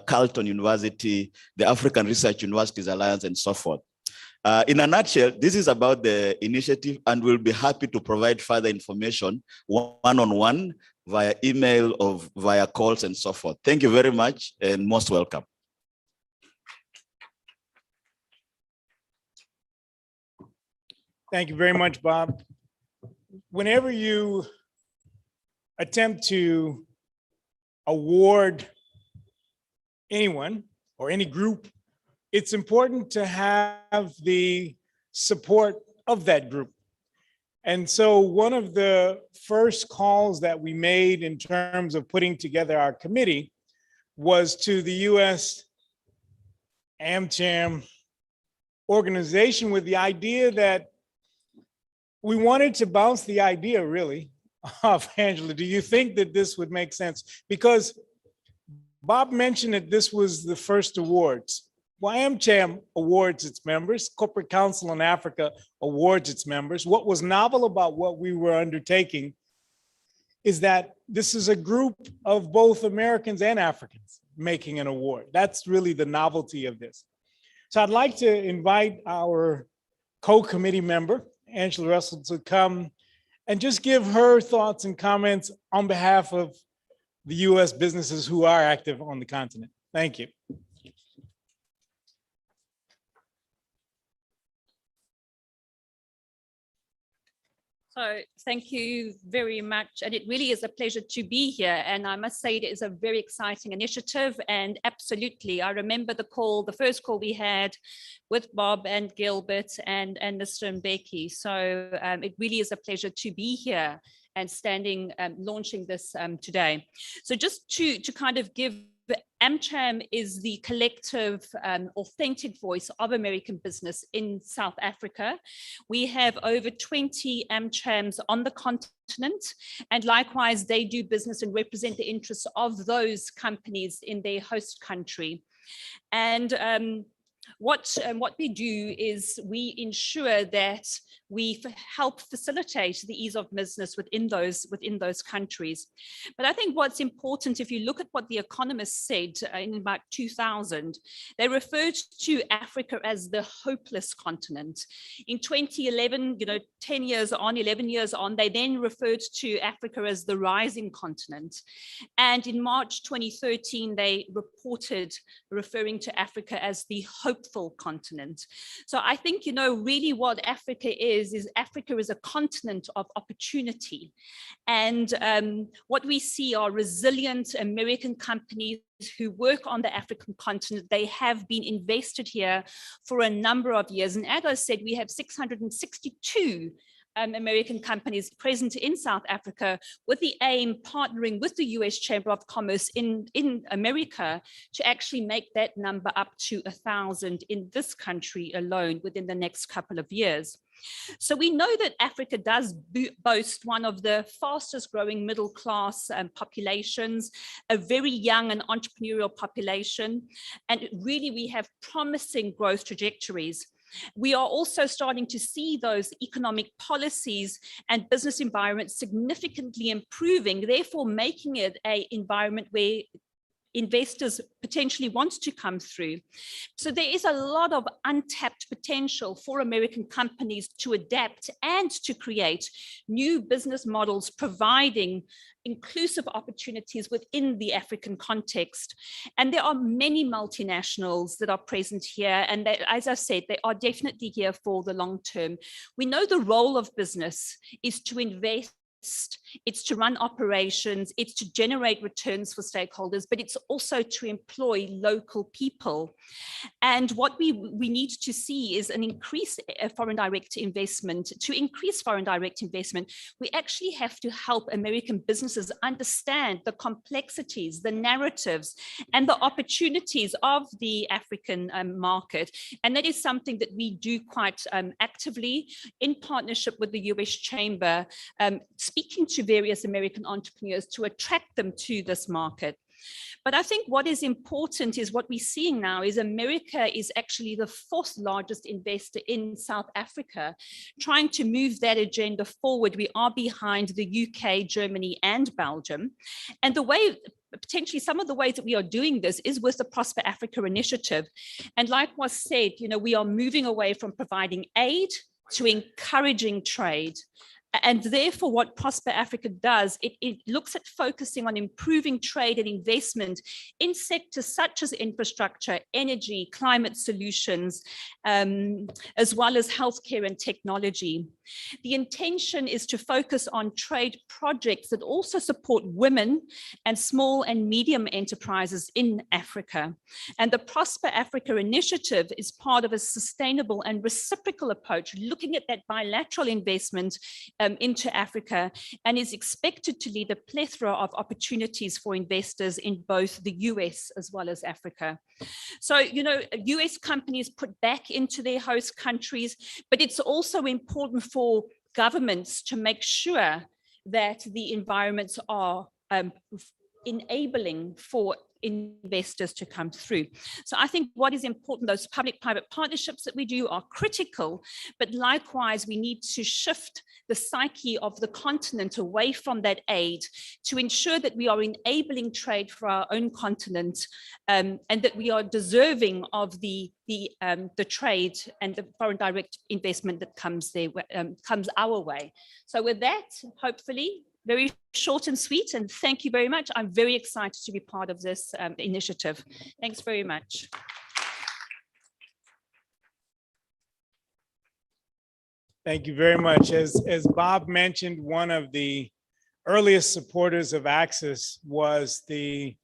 S8: Carleton University, the African Research Universities Alliance, and so forth. In a nutshell, this is about the initiative, and we'll be happy to provide further information one-on-one via email or via calls and so forth. Thank you very much and most welcome.
S2: Thank you very much, Bob. Whenever you attempt to award anyone or any group, it's important to have the support of that group. And so one of the first calls that we made in terms of putting together our committee was to the U.S. AmCham organization with the idea that we wanted to bounce the idea really off Angela. Do you think that this would make sense? Because Bob mentioned that this was the first awards. Well, AmCham awards its members. Corporate Council on Africa awards its members. What was novel about what we were undertaking is that this is a group of both Americans and Africans making an award. That's really the novelty of this. So I'd like to invite our co-committee member, Angela Russell, to come and just give her thoughts and comments on behalf of the U.S. businesses who are active on the continent. Thank you.
S9: So thank you very much. And it really is a pleasure to be here. And I must say it is a very exciting initiative. And absolutely, I remember the call, the first call we had with Bob and Gilbert and Mr. Mbeki. So it really is a pleasure to be here and standing, launching this today. So just to kind of give, AmCham is the collective, authentic voice of American business in South Africa. We have over 20 AmChams on the continent, and likewise, they do business and represent the interests of those companies in their host country. And what we do is we ensure that we help facilitate the ease of business within those countries. But I think what's important, if you look at what the Economist said in about 2000, they referred to Africa as the hopeless continent. In 2011, 10 years on, 11 years on, they then referred to Africa as the rising continent. And in March 2013, they reported referring to Africa as the hopeful continent. So I think, really what Africa is Africa is a continent of opportunity. And what we see are resilient American companies who work on the African continent. They have been invested here for a number of years. And as I said, we have 662 American companies present in South Africa, with the aim partnering with the US Chamber of Commerce in America to actually make that number up to 1,000 in this country alone within the next couple of years. So we know that Africa does boast one of the fastest growing middle class populations, a very young and entrepreneurial population, and really we have promising growth trajectories. We are also starting to see those economic policies and business environments significantly improving, therefore making it an environment where investors potentially want to come through. So there is a lot of untapped potential for American companies to adapt and to create new business models, providing inclusive opportunities within the African context. And there are many multinationals that are present here. And they, as I said, they are definitely here for the long term. We know the role of business is to invest, it's to run operations, it's to generate returns for stakeholders, but it's also to employ local people. And what we need to see is an increase in foreign direct investment. To increase foreign direct investment, we actually have to help American businesses understand the complexities, the narratives, and the opportunities of the African market. And that is something that we do quite actively in partnership with the US Chamber, speaking to various American entrepreneurs to attract them to this market. But I think what is important is what we're seeing now is America is actually the fourth largest investor in South Africa, trying to move that agenda forward. We are behind the UK, Germany, and Belgium. And the way, potentially some of the ways that we are doing this is with the Prosper Africa initiative. And like was said, you know, we are moving away from providing aid to encouraging trade. And therefore, what Prosper Africa does, it looks at focusing on improving trade and investment in sectors such as infrastructure, energy, climate solutions, as well as healthcare and technology. The intention is to focus on trade projects that also support women and small and medium enterprises in Africa. And the Prosper Africa initiative is part of a sustainable and reciprocal approach, looking at that bilateral investment into Africa, and is expected to lead a plethora of opportunities for investors in both the US as well as Africa. So, you know, US companies put back into their host countries, but it's also important for governments to make sure that the environments are enabling for investors to come through. So I think what is important, those public-private partnerships that we do are critical, but likewise, we need to shift the psyche of the continent away from that aid to ensure that we are enabling trade for our own continent, and that we are deserving of the trade and the foreign direct investment that comes our way. So with that, hopefully, very short and sweet, and thank you very much. I'm very excited to be part of this initiative. Thanks very much.
S2: Thank you very much. As Bob mentioned, one of the earliest supporters of Access was the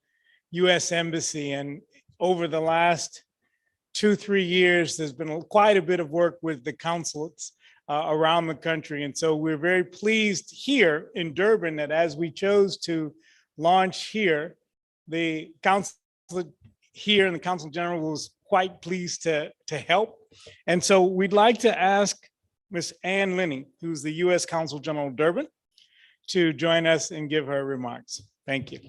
S2: U.S. Embassy, and over the last 2-3 years, there's been quite a bit of work with the consulates around the country. And so we're very pleased here in Durban that as we chose to launch here, the consulate here and the Consul General was quite pleased to help. And so we'd like to ask Ms. Ann Linney, who's the U.S. Consul General of Durban, to join us and give her remarks. Thank you.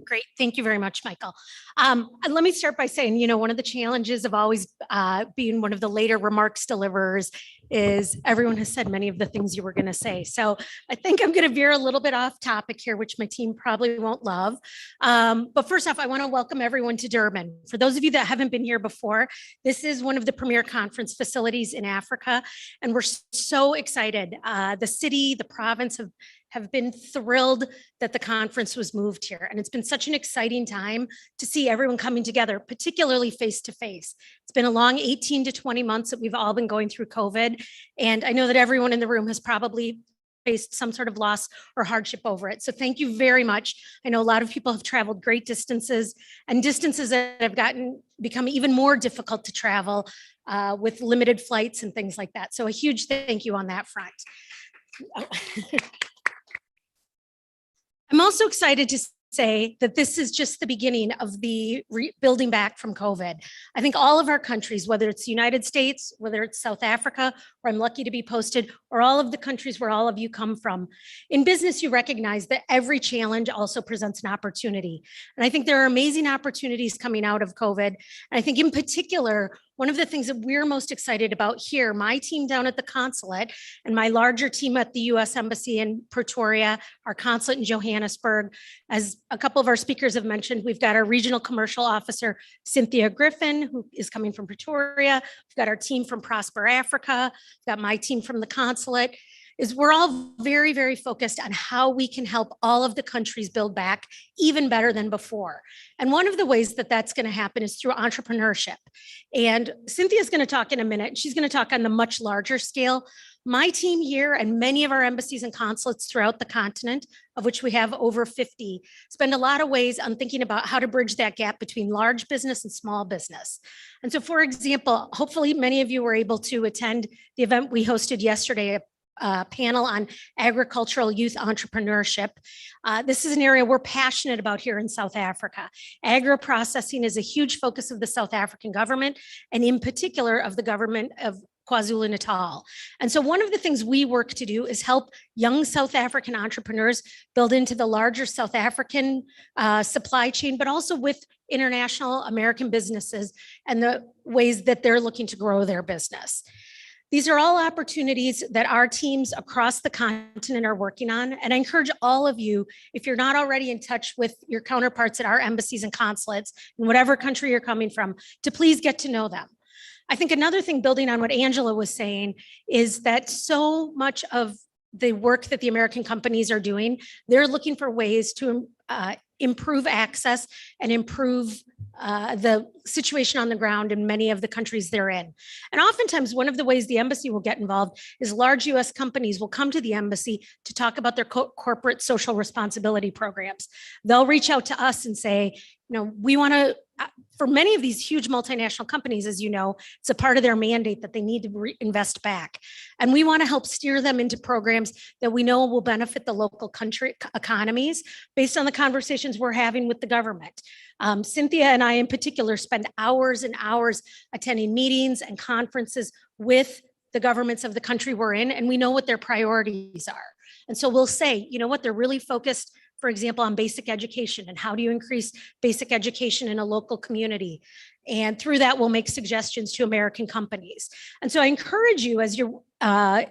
S10: Great. Thank you very much, Michael. And let me start by saying, you know, one of the challenges of always being one of the later remarks deliverers is everyone has said many of the things you were going to say. So I think I'm going to veer a little bit off topic here, which my team probably won't love. But first off, I want to welcome everyone to Durban. For those of you that haven't been here before, this is one of the premier conference facilities in Africa, and we're so excited. The city, the province have been thrilled that the conference was moved here. And it's been such an exciting time to see everyone coming together, particularly face to face. It's been a long 18 to 20 months that we've all been going through COVID. And I know that everyone in the room has probably faced some sort of loss or hardship over it. So thank you very much. I know a lot of people have traveled great distances and distances that have become even more difficult to travel with limited flights and things like that. So a huge thank you on that front. I'm also excited to say that this is just the beginning of the building back from COVID. I think all of our countries, whether it's the United States, whether it's South Africa, where I'm lucky to be posted, or all of the countries where all of you come from, in business, you recognize that every challenge also presents an opportunity. And I think there are amazing opportunities coming out of COVID. And I think in particular, one of the things that we're most excited about here, my team down at the consulate and my larger team at the U.S. Embassy in Pretoria, our consulate in Johannesburg, as a couple of our speakers have mentioned, we've got our regional commercial officer, Cynthia Griffin, who is coming from Pretoria. We've got our team from Prosper Africa. We've got my team from the consulate. Is we're all very, very focused on how we can help all of the countries build back even better than before. And one of the ways that that's going to happen is through entrepreneurship. And Cynthia is going to talk in a minute. She's going to talk on the much larger scale. My team here and many of our embassies and consulates throughout the continent, of which we have over 50, spend a lot of ways on thinking about how to bridge that gap between large business and small business. And so, for example, hopefully many of you were able to attend the event we hosted yesterday, panel on agricultural youth entrepreneurship. This is an area we're passionate about here in South Africa. Agro-processing is a huge focus of the South African government, and in particular of the government of KwaZulu-Natal. And so one of the things we work to do is help young South African entrepreneurs build into the larger South African supply chain, but also with international American businesses and the ways that they're looking to grow their business. These are all opportunities that our teams across the continent are working on. And I encourage all of you, if you're not already in touch with your counterparts at our embassies and consulates in whatever country you're coming from, to please get to know them. I think another thing, building on what Angela was saying, is that so much of the work that the American companies are doing, they're looking for ways to improve access and improve the situation on the ground in many of the countries they're in. And oftentimes, one of the ways the embassy will get involved is large US companies will come to the embassy to talk about their corporate social responsibility programs. They'll reach out to us and say, we want to, for many of these huge multinational companies, as you know, it's a part of their mandate that they need to invest back. And we want to help steer them into programs that we know will benefit the local country economies based on the conversations we're having with the government. Cynthia and I in particular spend hours and hours attending meetings and conferences with the governments of the country we're in, and we know what their priorities are. And so we'll say, you know what, they're really focused, for example, on basic education and how do you increase basic education in a local community? And through that, we'll make suggestions to American companies. And so I encourage you, as you're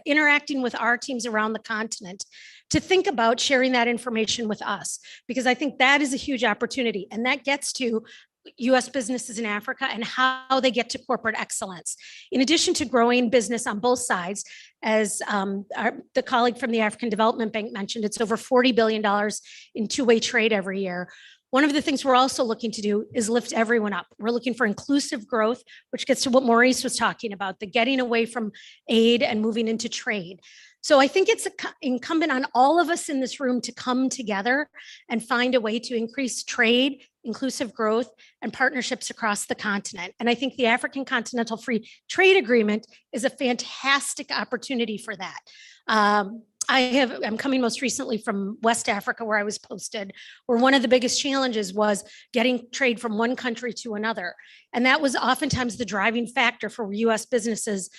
S10: interacting with our teams around the continent, to think about sharing that information with us, because I think that is a huge opportunity. And that gets to US businesses in Africa and how they get to corporate excellence. In addition to growing business on both sides, as the colleague from the African Development Bank mentioned, it's over $40 billion in two-way trade every year. One of the things we're also looking to do is lift everyone up. We're looking for inclusive growth, which gets to what Maurice was talking about, the getting away from aid and moving into trade. So I think it's incumbent on all of us in this room to come together and find a way to increase trade, inclusive growth, and partnerships across the continent. And I think the African Continental Free Trade Agreement is a fantastic opportunity for that. I'm coming most recently from West Africa, where I was posted, where one of the biggest challenges was getting trade from one country to another. And that was oftentimes the driving factor for US businesses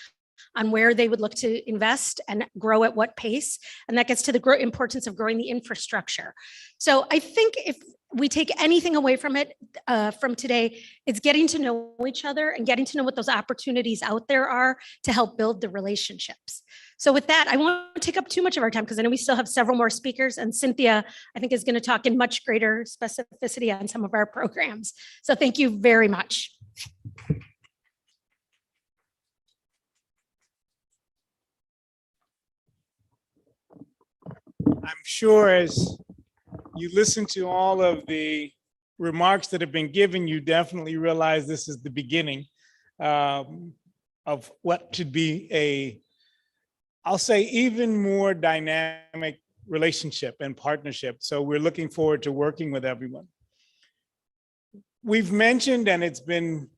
S10: on where they would look to invest and grow at what pace. And that gets to the importance of growing the infrastructure. So I think if we take anything away from it, from today, it's getting to know each other and getting to know what those opportunities out there are to help build the relationships. So with that, I won't take up too much of our time because I know we still have several more speakers, and Cynthia, I think, is going to talk in much greater specificity on some of our programs. So thank you very much.
S2: I'm sure as you listen to all of the remarks that have been given, you definitely realize this is the beginning of what should be a I'll say, even more dynamic relationship and partnership. So we're looking forward to working with everyone. We've mentioned, and it's been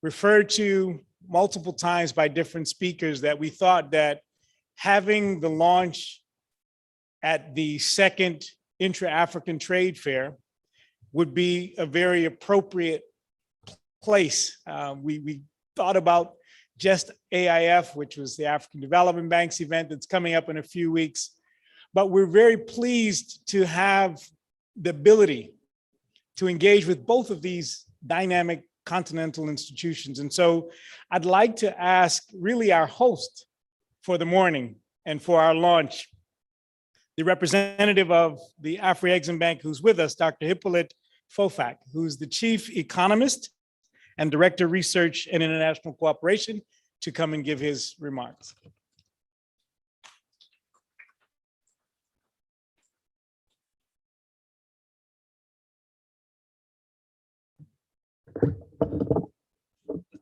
S2: referred to multiple times by different speakers, that we thought that having the launch at the second Intra-African Trade Fair would be a very appropriate place. We thought about just AIF, which was the African Development Bank's event that's coming up in a few weeks. But we're very pleased to have the ability to engage with both of these dynamic continental institutions. And so I'd like to ask really our host for the morning and for our launch, the representative of the Afro-Exim Bank who's with us, Dr. Hippolyte Fofak, who's the chief economist and director of research and international cooperation, to come and give his remarks.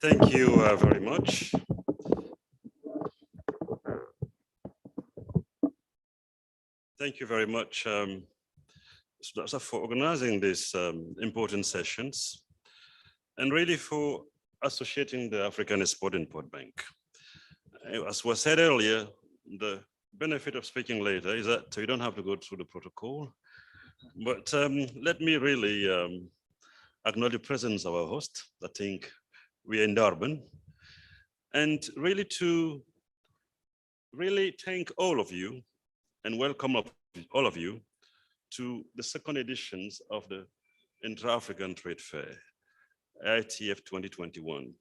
S11: Thank you very much. Thank you very much for organizing these important sessions and really for associating the African Export-Import Bank. As was said earlier, the benefit of speaking later is that you don't have to go through the protocol. But let me really acknowledge the presence of our host. I think we're in Durban. And really to thank all of you and welcome all of you to the second editions of the Intra-African Trade Fair, ITF 2021.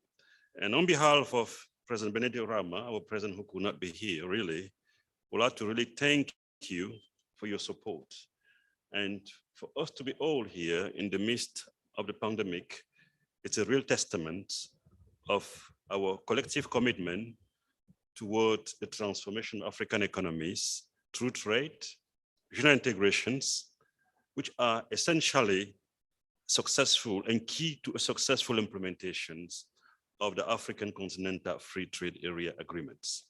S11: And on behalf of President Benedict Rama, our president who could not be here, really, would like to really thank you for your support. And for us to be all here in the midst of the pandemic, it's a real testament of our collective commitment toward the transformation of African economies through trade, regional integrations, which are essentially successful and key to a successful implementations of the African Continental Free Trade Area agreements.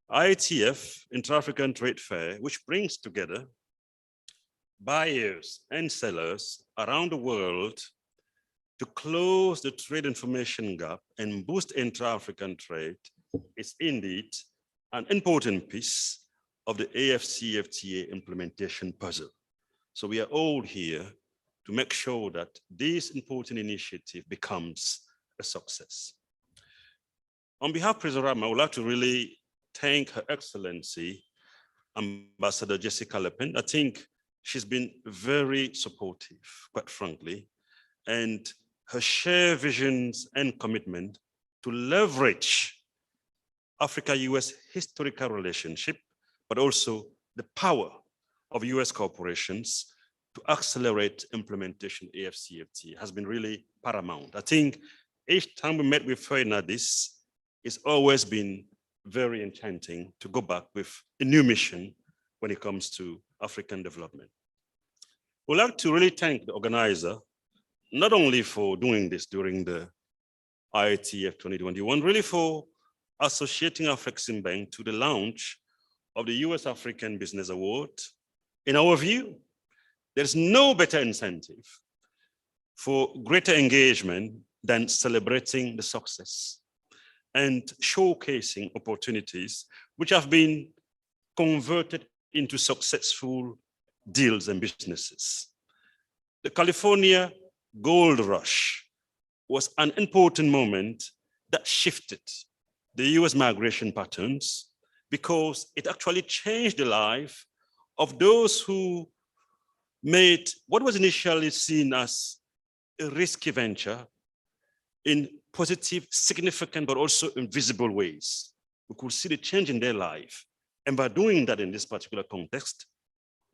S11: ITF, Intra-African Trade Fair, which brings together buyers and sellers around the world to close the trade information gap and boost intra-African trade, is indeed an important piece of the AFCFTA implementation puzzle. So we are all here to make sure that this important initiative becomes a success. On behalf of President Rama, I would like to really thank Her Excellency, Ambassador Jessica Le Pen. I think she's been very supportive, quite frankly, and her shared visions and commitment to leverage Africa-US historical relationship, but also the power of US corporations to accelerate implementation of AFCFTA has been really paramount. I think each time we met with her in Addis, it's always been very enchanting to go back with a new mission when it comes to African development. We'd like to really thank the organizer, not only for doing this during the ITF 2021, really for associating Afro-Exim Bank to the launch of the U.S. African Business Award. In our view, there's no better incentive for greater engagement than celebrating the success and showcasing opportunities which have been converted into successful deals and businesses. The California Gold Rush was an important moment that shifted the US migration patterns because it actually changed the life of those who made what was initially seen as a risky venture in positive, significant, but also invisible ways. We could see the change in their life. And by doing that in this particular context,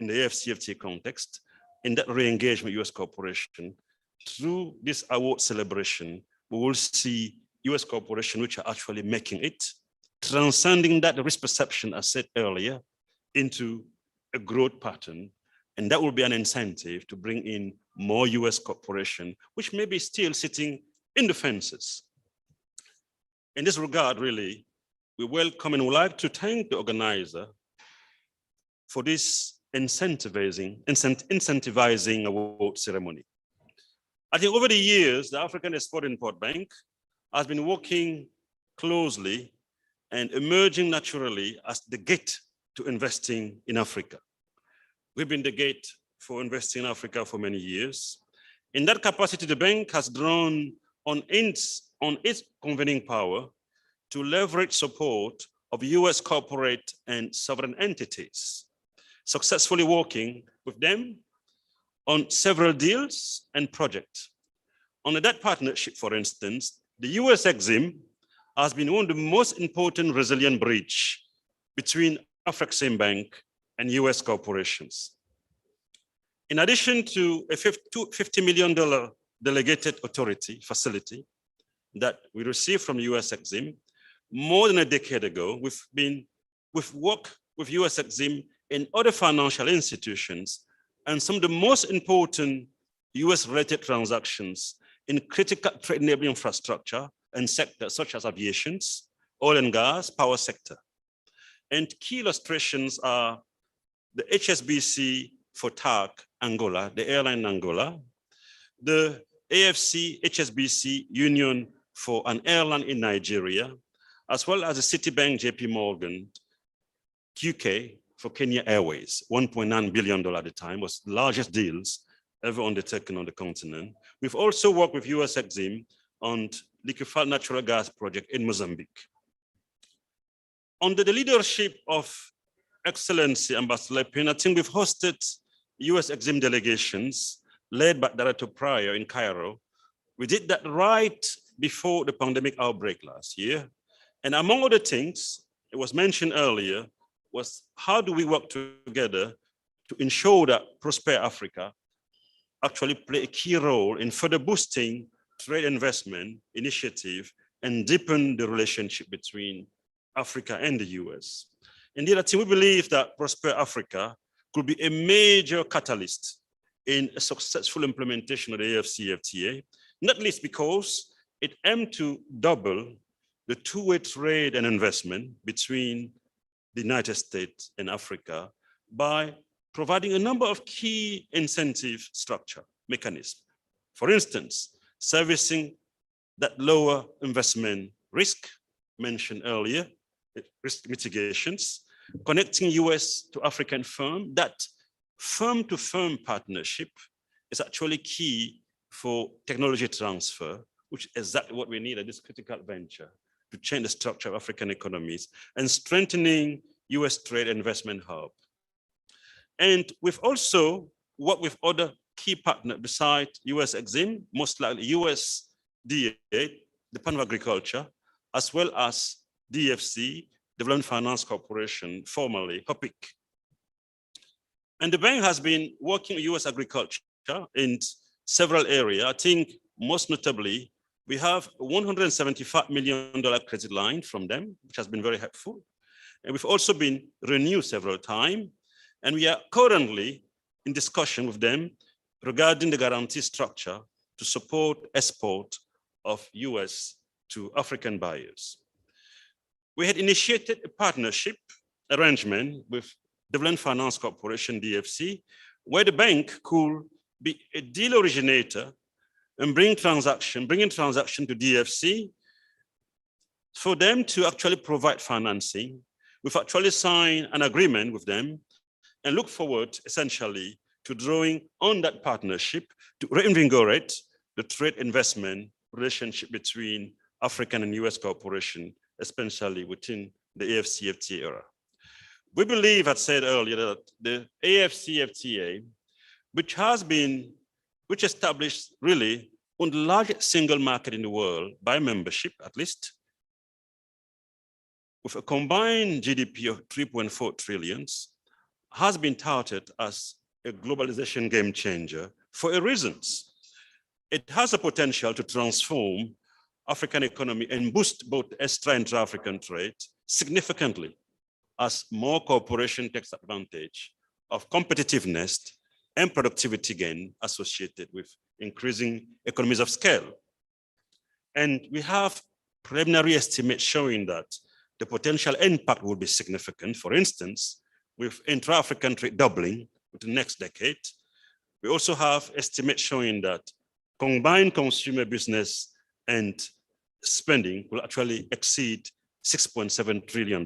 S11: in the AFCFTA context, in that re-engagement US corporation, through this award celebration, we will see US corporations which are actually making it, transcending that risk perception, as said earlier, into a growth pattern. And that will be an incentive to bring in more US corporations, which may be still sitting in the fences. In this regard, really, we welcome and would like to thank the organizer for this incentivizing award ceremony. I think over the years, the African Export-Import Bank has been working closely and emerging naturally as the gate to investing in Africa. We've been the gate for investing in Africa for many years. In that capacity, the bank has drawn on its convening power to leverage support of U.S. corporate and sovereign entities, successfully working with them on several deals and projects. Under that partnership, for instance, the U.S. Exim has been one of the most important resilient bridge between Afrexim Bank and U.S. corporations. In addition to a $50 million delegated authority facility that we received from U.S. Exim, more than a decade ago, we've worked with U.S. Exim and other financial institutions and some of the most important U.S.-related transactions in critical trade-enabling infrastructure and sectors such as aviation, oil and gas, power sector. And key illustrations are the HSBC for TAC Angola, the airline Angola, the AFC HSBC Union for an airline in Nigeria, as well as the Citibank JP Morgan UK for Kenya Airways, $1.9 billion at the time, was the largest deals ever undertaken on the continent. We've also worked with US Exim on liquefied natural gas project in Mozambique. Under the leadership of Excellency Ambassador Lepin, I think we've hosted US Exim delegations led by Director Pryor in Cairo. We did that right before the pandemic outbreak last year. And among other things, it was mentioned earlier, was how do we work together to ensure that Prosper Africa actually play a key role in further boosting trade investment initiative and deepen the relationship between Africa and the US. Indeed, I think we believe that Prosper Africa could be a major catalyst in a successful implementation of the AFCFTA, not least because it aimed to double the two-way trade and investment between the United States and Africa by providing a number of key incentive structure mechanisms. For instance, servicing that lower investment risk mentioned earlier, risk mitigations, connecting US to African firm. That firm-to-firm partnership is actually key for technology transfer, which is exactly what we need at this critical venture to change the structure of African economies and strengthening US trade investment hub. And we've also worked with other key partners besides US Exim, most likely USDA, Department of Agriculture, as well as DFC, Development Finance Corporation, formerly HOPIC. And the bank has been working with US agriculture in several areas. I think most notably, we have a $175 million credit line from them, which has been very helpful. And we've also been renewed several times. And we are currently in discussion with them regarding the guarantee structure to support export of US to African buyers. We had initiated a partnership arrangement with Development Finance Corporation, DFC, where the bank could be a deal originator and bringing transaction to DFC for them to actually provide financing. We've actually signed an agreement with them and look forward essentially to drawing on that partnership to reinvigorate the trade investment relationship between African and US corporation, especially within the AFCFTA era. We believe, I said earlier, that the AFCFTA, which established really on the largest single market in the world by membership, at least, with a combined GDP of 3.4 trillions, has been touted as a globalization game changer for a reason. It has a potential to transform African economy and boost both extra and intra-African trade significantly as more cooperation takes advantage of competitiveness and productivity gain associated with increasing economies of scale. And we have preliminary estimates showing that the potential impact will be significant. For instance, with intra-African trade doubling within the next decade, we also have estimates showing that combined consumer business and spending will actually exceed $6.7 trillion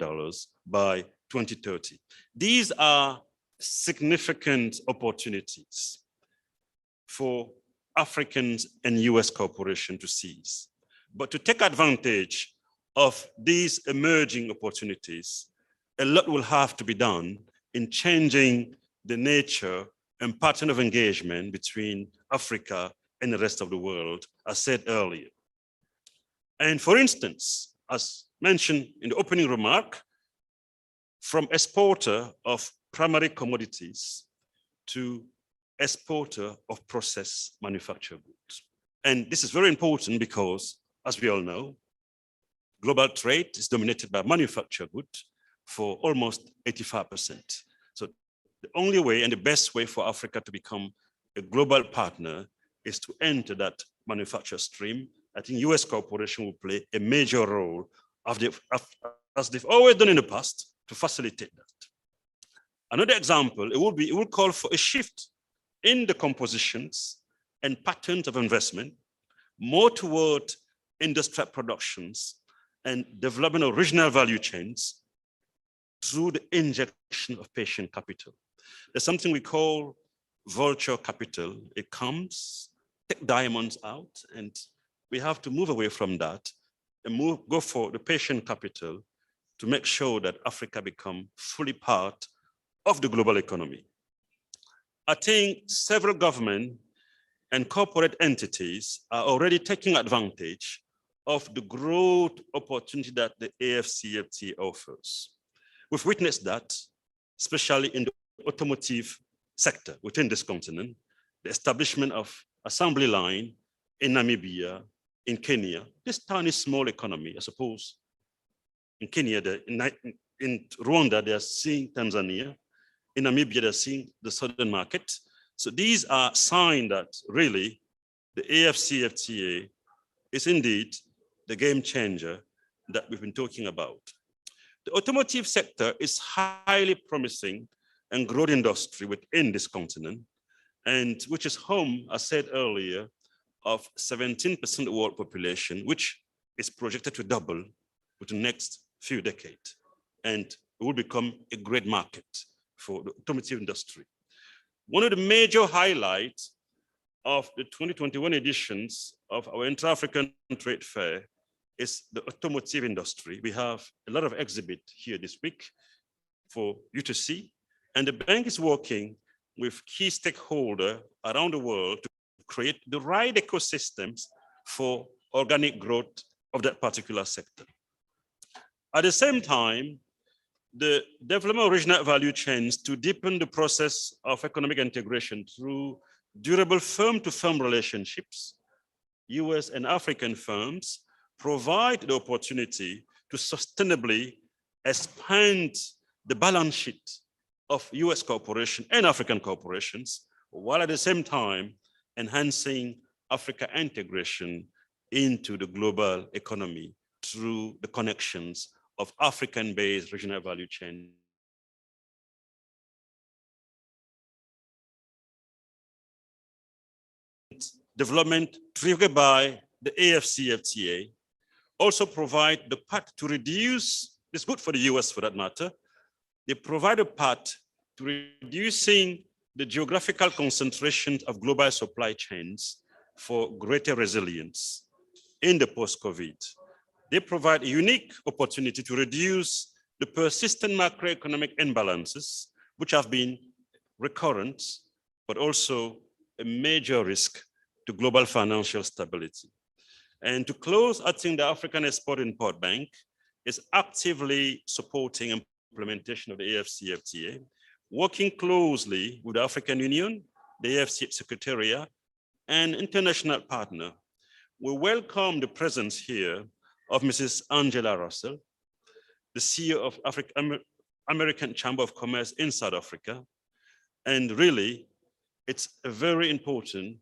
S11: by 2030. These are significant opportunities for Africans and US corporations to seize. But to take advantage of these emerging opportunities, a lot will have to be done in changing the nature and pattern of engagement between Africa and the rest of the world, as said earlier. And for instance, as mentioned in the opening remark, from exporter of primary commodities to exporter of processed manufactured goods. And this is very important because, as we all know, global trade is dominated by manufactured goods for almost 85%. So the only way and the best way for Africa to become a global partner is to enter that manufacture stream. I think US corporation will play a major role as they've always done in the past to facilitate that. Another example, it will call for a shift in the compositions and patterns of investment, more toward industrial productions and development of regional value chains through the injection of patient capital. There's something we call vulture capital. It comes, take diamonds out, and we have to move away from that and go for the patient capital to make sure that Africa become fully part of the global economy. I think several government and corporate entities are already taking advantage of the growth opportunity that the AFCFTA offers. We've witnessed that, especially in the automotive sector within this continent, the establishment of assembly line in Namibia, in Kenya, this tiny small economy, I suppose. In Kenya, in Rwanda, they are seeing Tanzania. In Namibia, they're seeing the southern market. So these are signs that really the AFCFTA is indeed the game changer that we've been talking about. The automotive sector is highly promising and growing industry within this continent, and which is home, as said earlier, of 17% of the world population, which is projected to double within the next few decades, and it will become a great market for the automotive industry. One of the major highlights of the 2021 editions of our Intra-African Trade Fair is the automotive industry. We have a lot of exhibits here this week for you to see, and the bank is working with key stakeholders around the world to create the right ecosystems for organic growth of that particular sector. At the same time, the development of regional value chains to deepen the process of economic integration through durable firm-to-firm relationships, US and African firms provide the opportunity to sustainably expand the balance sheet of US corporations and African corporations, while at the same time enhancing Africa integration into the global economy through the connections of African-based regional value chain. Development triggered by the AFCFTA also provide the path to reduce, it's good for the US for that matter, they provide a path to reducing the geographical concentration of global supply chains for greater resilience in the post-COVID. They provide a unique opportunity to reduce the persistent macroeconomic imbalances, which have been recurrent, but also a major risk to global financial stability. And to close, I think the African Export-Import Bank is actively supporting implementation of the AFCFTA, working closely with the African Union, the AFC Secretariat, and international partner. We welcome the presence here of Mrs. Angela Russell, the CEO of American Chamber of Commerce in South Africa. And really, it's very important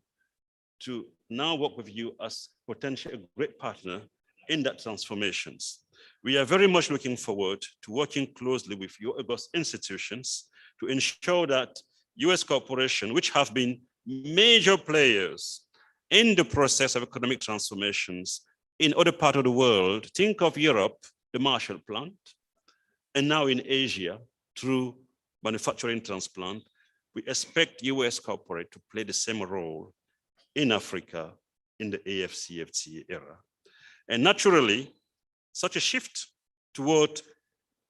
S11: to now work with you as potentially a great partner in that transformations. We are very much looking forward to working closely with your august institutions to ensure that US corporations, which have been major players in the process of economic transformations in other parts of the world, think of Europe, the Marshall Plan, and now in Asia through manufacturing transplant, we expect US corporate to play the same role in Africa in the AFCFTA era. And naturally, such a shift toward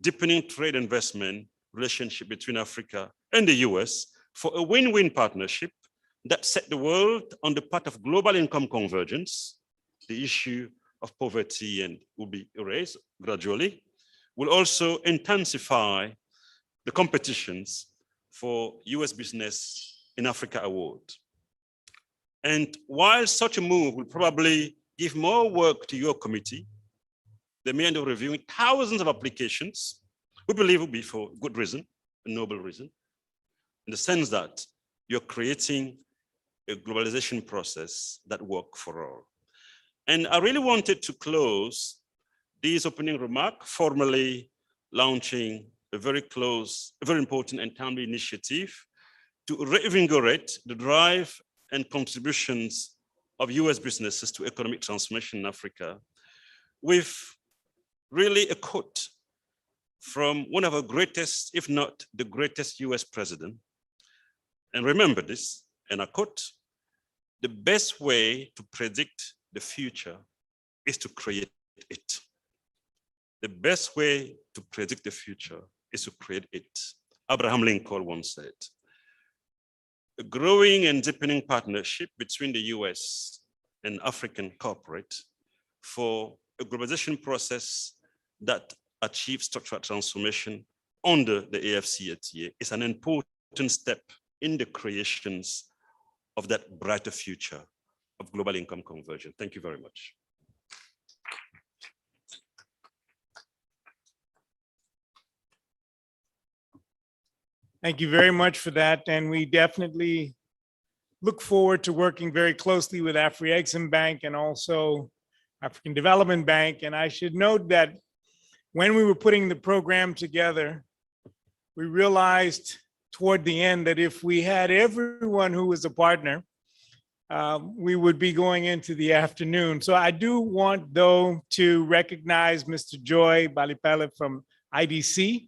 S11: deepening trade investment relationship between Africa and the US for a win-win partnership that set the world on the path of global income convergence, the issue of poverty and will be erased gradually, will also intensify the competitions for US Business in Africa Award. And while such a move will probably give more work to your committee, they may end up reviewing thousands of applications, we believe will be for good reason, a noble reason, in the sense that you're creating a globalization process that works for all. And I really wanted to close these opening remarks formally launching a very important and timely initiative to reinvigorate the drive and contributions of US businesses to economic transformation in Africa with really a quote from one of our greatest, if not the greatest US president. And remember this, and I quote, "The best way to predict the future is to create it." The best way to predict the future is to create it. Abraham Lincoln once said. A growing and deepening partnership between the US and African corporate for a globalization process that achieves structural transformation under the AFCFTA is an important step in the creations of that brighter future of global income conversion. Thank you very much.
S2: Thank you very much for that. And we definitely look forward to working very closely with Afri-Exim Bank and also African Development Bank. And I should note that when we were putting the program together, we realized toward the end that if we had everyone who was a partner, we would be going into the afternoon. So I do want, though, to recognize Mr. Joy Balipele from IDC,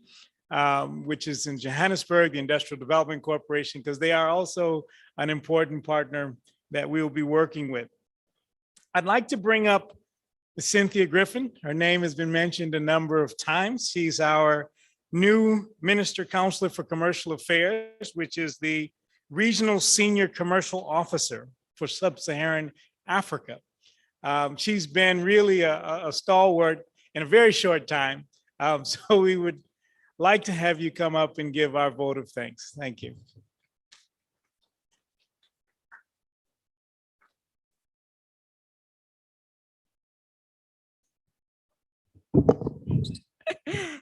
S2: which is in Johannesburg, the Industrial Development Corporation, because they are also an important partner that we will be working with. I'd like to bring up Cynthia Griffin. Her name has been mentioned a number of times. She's our new Minister Counselor for Commercial Affairs, which is the Regional Senior Commercial Officer for Sub-Saharan Africa. She's been really a stalwart in a very short time. So we would like to have you come up and give our vote of thanks. Thank you.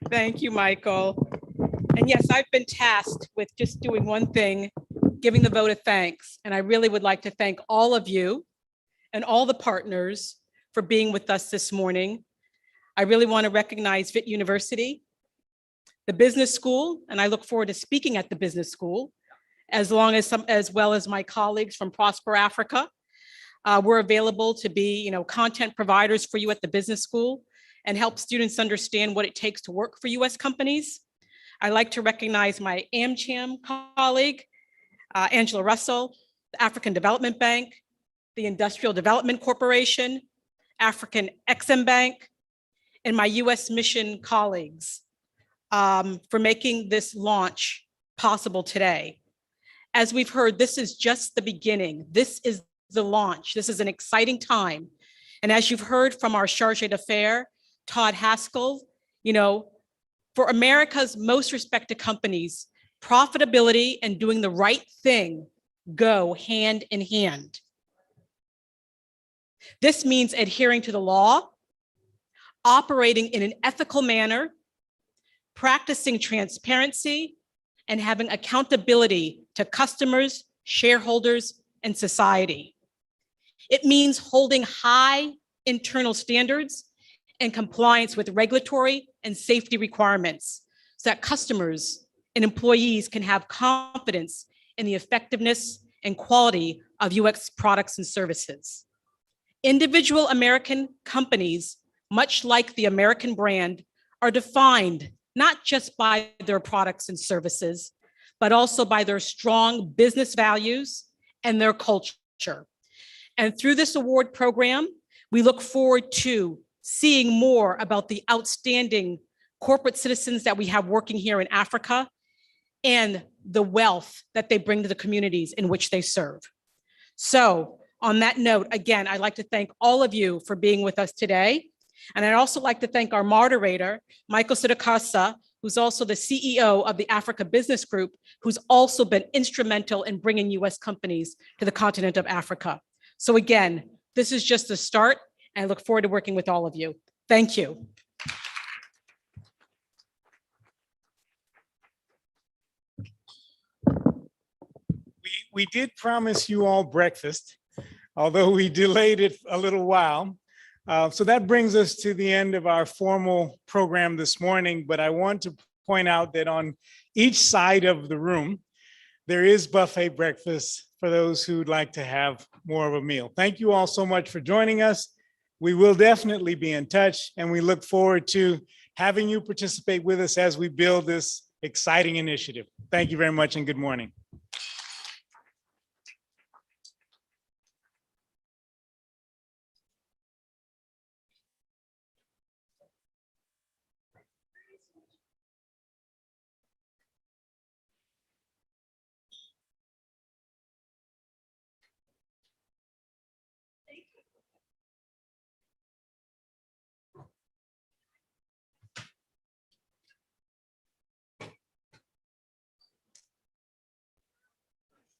S12: Thank you, Michael. And yes, I've been tasked with just doing one thing, giving the vote of thanks. And I really would like to thank all of you and all the partners for being with us this morning. I really want to recognize Vit University, the business school, and I look forward to speaking at the business school, as well as my colleagues from Prosper Africa. We're available to be, content providers for you at the business school and help students understand what it takes to work for US companies. I'd like to recognize my AmCham colleague, Angela Russell, the African Development Bank, the Industrial Development Corporation, African Exim Bank, and my US Mission colleagues for making this launch possible today. As we've heard, this is just the beginning. This is the launch. This is an exciting time. And as you've heard from our Chargé d'Affaires, Todd Haskell, for America's most respected companies, profitability and doing the right thing go hand in hand. This means adhering to the law, operating in an ethical manner, practicing transparency, and having accountability to customers, shareholders, and society. It means holding high internal standards in compliance with regulatory and safety requirements so that customers and employees can have confidence in the effectiveness and quality of UX products and services. Individual American companies, much like the American brand, are defined not just by their products and services, but also by their strong business values and their culture. And through this award program, we look forward to seeing more about the outstanding corporate citizens that we have working here in Africa and the wealth that they bring to the communities in which they serve. So on that note, again, I'd like to thank all of you for being with us today. And I'd also like to thank our moderator, Michael Sidakasa, who's also the CEO of the Africa Business Group, who's also been instrumental in bringing US companies to the continent of Africa. So again, this is just the start, and I look forward to working with all of you. Thank you.
S2: We did promise you all breakfast, although we delayed it a little while. So that brings us to the end of our formal program this morning, but I want to point out that on each side of the room, there is buffet breakfast for those who'd like to have more of a meal. Thank you all so much for joining us. We will definitely be in touch, and we look forward to having you participate with us as we build this exciting initiative. Thank you very much and good morning.